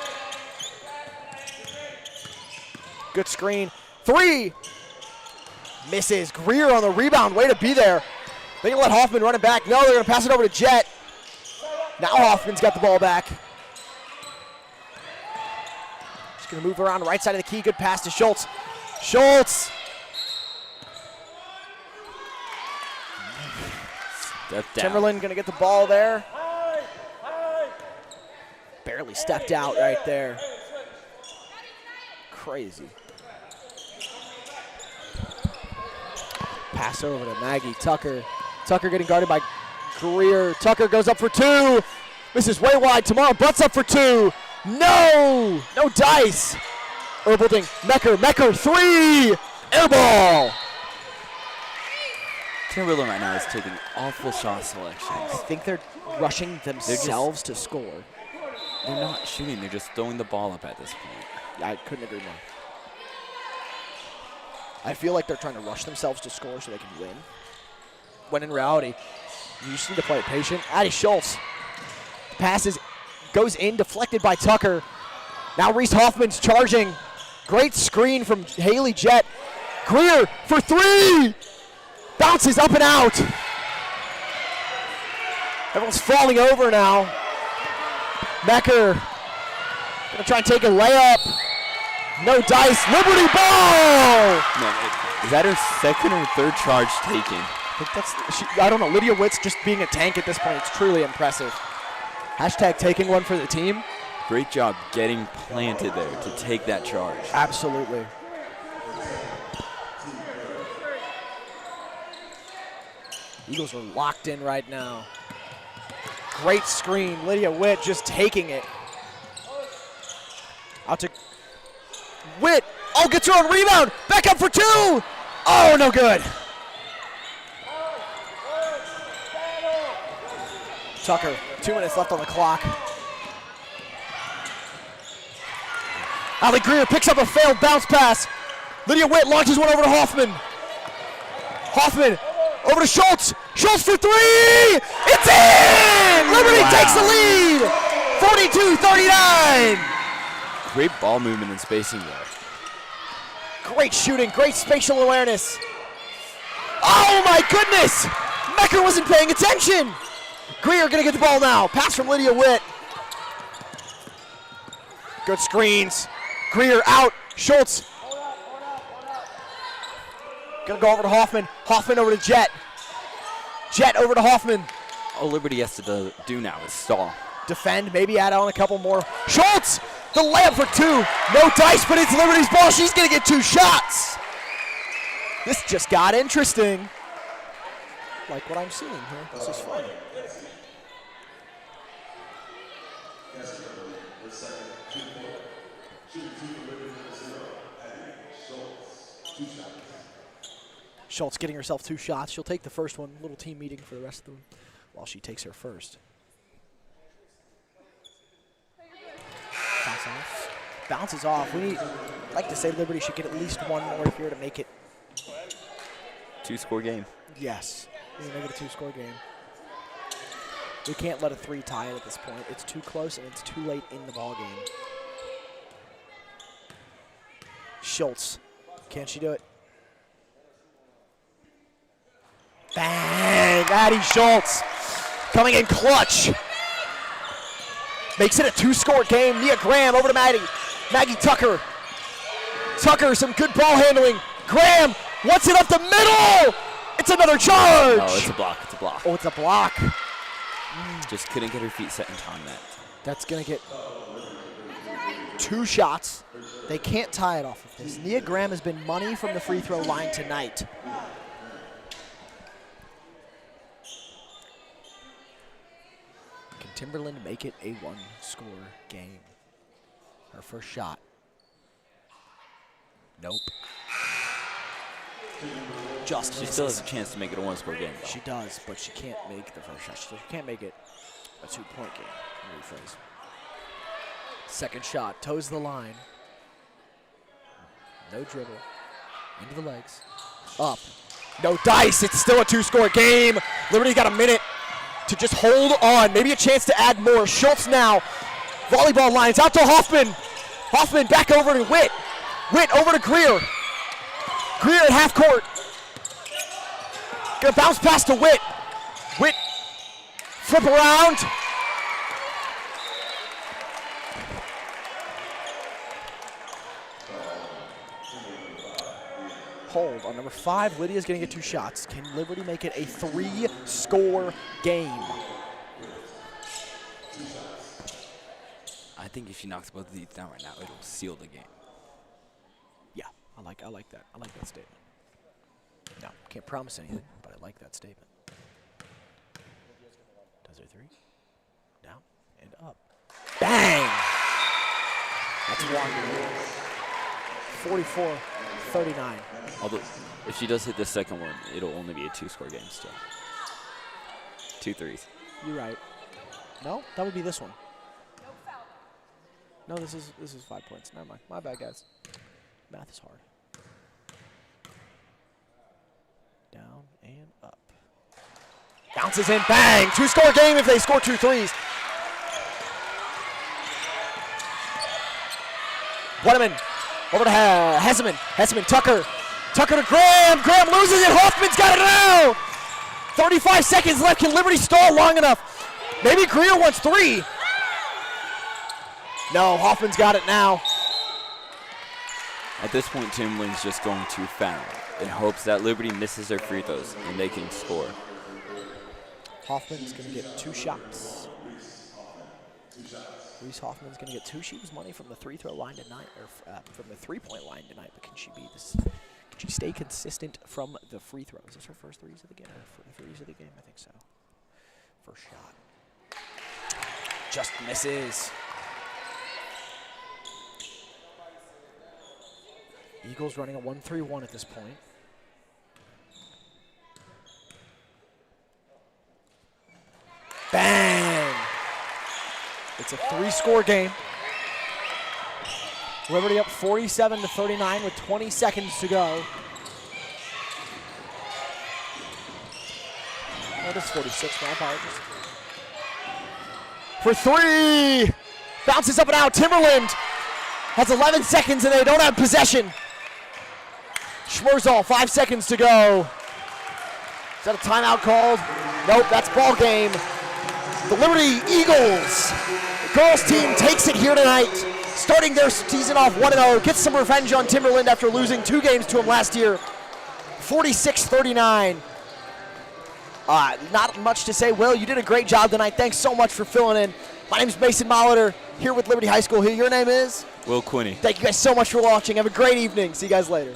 Good screen. 3. Misses. Greer on the rebound. Way to be there. They're going to let Hoffman run it back. No, they're going to pass it over to Jet. Now Hoffman's got the ball back. Just going to move around the right side of the key. Good pass to Schultz. Schultz. Timberland going to get the ball there. Barely stepped out right there. Crazy. Pass over to Maggie Tucker. Tucker getting guarded by Greer. Tucker goes up for 2. Misses way wide. Tamara Butts up for 2. No dice. Erpelding, Mecker, 3. Air ball. Timberland right now is taking awful shot selections. I think they're rushing themselves to score. They're not shooting, they're just throwing the ball up at this point. I couldn't agree more. I feel like they're trying to rush themselves to score so they can win. When in reality, you just need to play it patient. Addie Schultz passes, goes in, deflected by Tucker. Now Reese Hoffman's charging. Great screen from Haley Jett. Greer for 3. Bounces up and out. Everyone's falling over now. Mecker gonna try and take a layup. No dice. Liberty ball. No, is that her second or third charge taken? I think that's, I don't know. Lydia Witt's just being a tank at this point. It's truly impressive. Hashtag taking one for the team. Great job getting planted there to take that charge. Absolutely. Eagles are locked in right now. Great screen. Lydia Witt just taking it. Out to Witt. Oh, gets her on rebound. Back up for 2. Oh, no good. Tucker, 2 minutes left on the clock. Ali Greer picks up a failed bounce pass. Lydia Witt launches one over to Hoffman. Hoffman over to Schultz. Schultz for 3. It's in! Liberty takes the lead. 42-39. Great ball movement and spacing there. Great shooting, great spatial awareness. Oh my goodness! Mecker wasn't paying attention. Greer gonna get the ball now. Pass from Lydia Witt. Good screens. Greer out. Schultz. Gonna go over to Hoffman. Hoffman over to Jett. Jett over to Hoffman. All Liberty has to do now is stall. Defend, maybe add on a couple more. Schultz, the layup for 2. No dice, but it's Liberty's ball. She's gonna get 2 shots. This just got interesting. Like what I'm seeing here. This is fun. Schultz getting herself 2 shots. She'll take the first one. Little team meeting for the rest of them while she takes her first. Bounce off. Bounces off. I'd like to say Liberty should get at least 1 more here to make it. 2-score game. Yes. We make it a 2-score game. We can't let a 3 tie it at this point. It's too close and it's too late in the ball game. Schultz. Can she do it? Bang! Addie Schultz coming in clutch. Makes it a 2-score game. Nia Graham over to Maddie. Maggie Tucker. Tucker, some good ball handling. Graham wants it up the middle. It's another charge. Oh, it's a block. It's a block. Oh, it's a block. Just couldn't get her feet set in time that. That's going to get 2 shots. They can't tie it off of this. Nia Graham has been money from the free throw line tonight. Can Timberland make it a 1-score game? Her first shot. Nope. Just She misses. still has a chance to make it a 1-score game, though. She does, but she can't make the first shot. She can't make it a 2-point game. Rephrase. Second shot, toes the line. No dribble. Into the legs. Up. No dice. It's still a 2-score game. Liberty got a minute to just hold on. Maybe a chance to add more. Schultz now. Volleyball lines out to Hoffman. Hoffman back over to Witt. Witt over to Greer. Greer at half court. Gonna bounce pass to Witt. Witt flip around. Hold on number 5. Lydia's gonna get 2 shots. Can Liberty make it a 3-score game? I think if she knocks both of these down right now, it'll seal the game. Yeah, I like that. I like that statement. No, can't promise anything, but I like that statement. Does her 3. Down and up. Bang! That's one. 44-39. Although, if she does hit the second one, it'll only be a 2-score game still. 2 threes. You're right. No, that would be this one. No, this is 5 points. Never mind. My bad, guys. Math is hard. Down and up. Bounces in, bang! 2-score game if they score 2 threes. Waterman over to Hesseman. Hesseman, Tucker. Tucker to Graham. Graham loses it. Hoffman's got it now. 35 seconds left. Can Liberty stall long enough? Maybe Greer wants 3. No, Hoffman's got it now. At this point, Timberland's just going to foul in hopes that Liberty misses their free throws and they can score. Hoffman's going to get 2 shots. Reese Hoffman's going to get 2. She was money from the 3-throw line tonight, or from the 3-point line tonight. But can she be this? Can she stay consistent from the free throws? Is this her first 3s of the game? Threes of the game, I think so. First shot. Just misses. Eagles running a 1-3-1 at this point. Bang! It's a 3-score game. Liberty up 47-39 with 20 seconds to go. Oh, this is 46, my apologies. For 3! Bounces up and out. Timberland has 11 seconds and they don't have possession. Schmerzal, 5 seconds to go. Is that a timeout called? Nope, that's ball game. The Liberty Eagles, the girls team, takes it here tonight, starting their season off 1-0, gets some revenge on Timberland after losing 2 games to them last year. 46-39. Not much to say. Will, you did a great job tonight. Thanks so much for filling in. My name is Mason Molitor, here with Liberty High School. Your name is? Will Quinney. Thank you guys so much for watching. Have a great evening. See you guys later.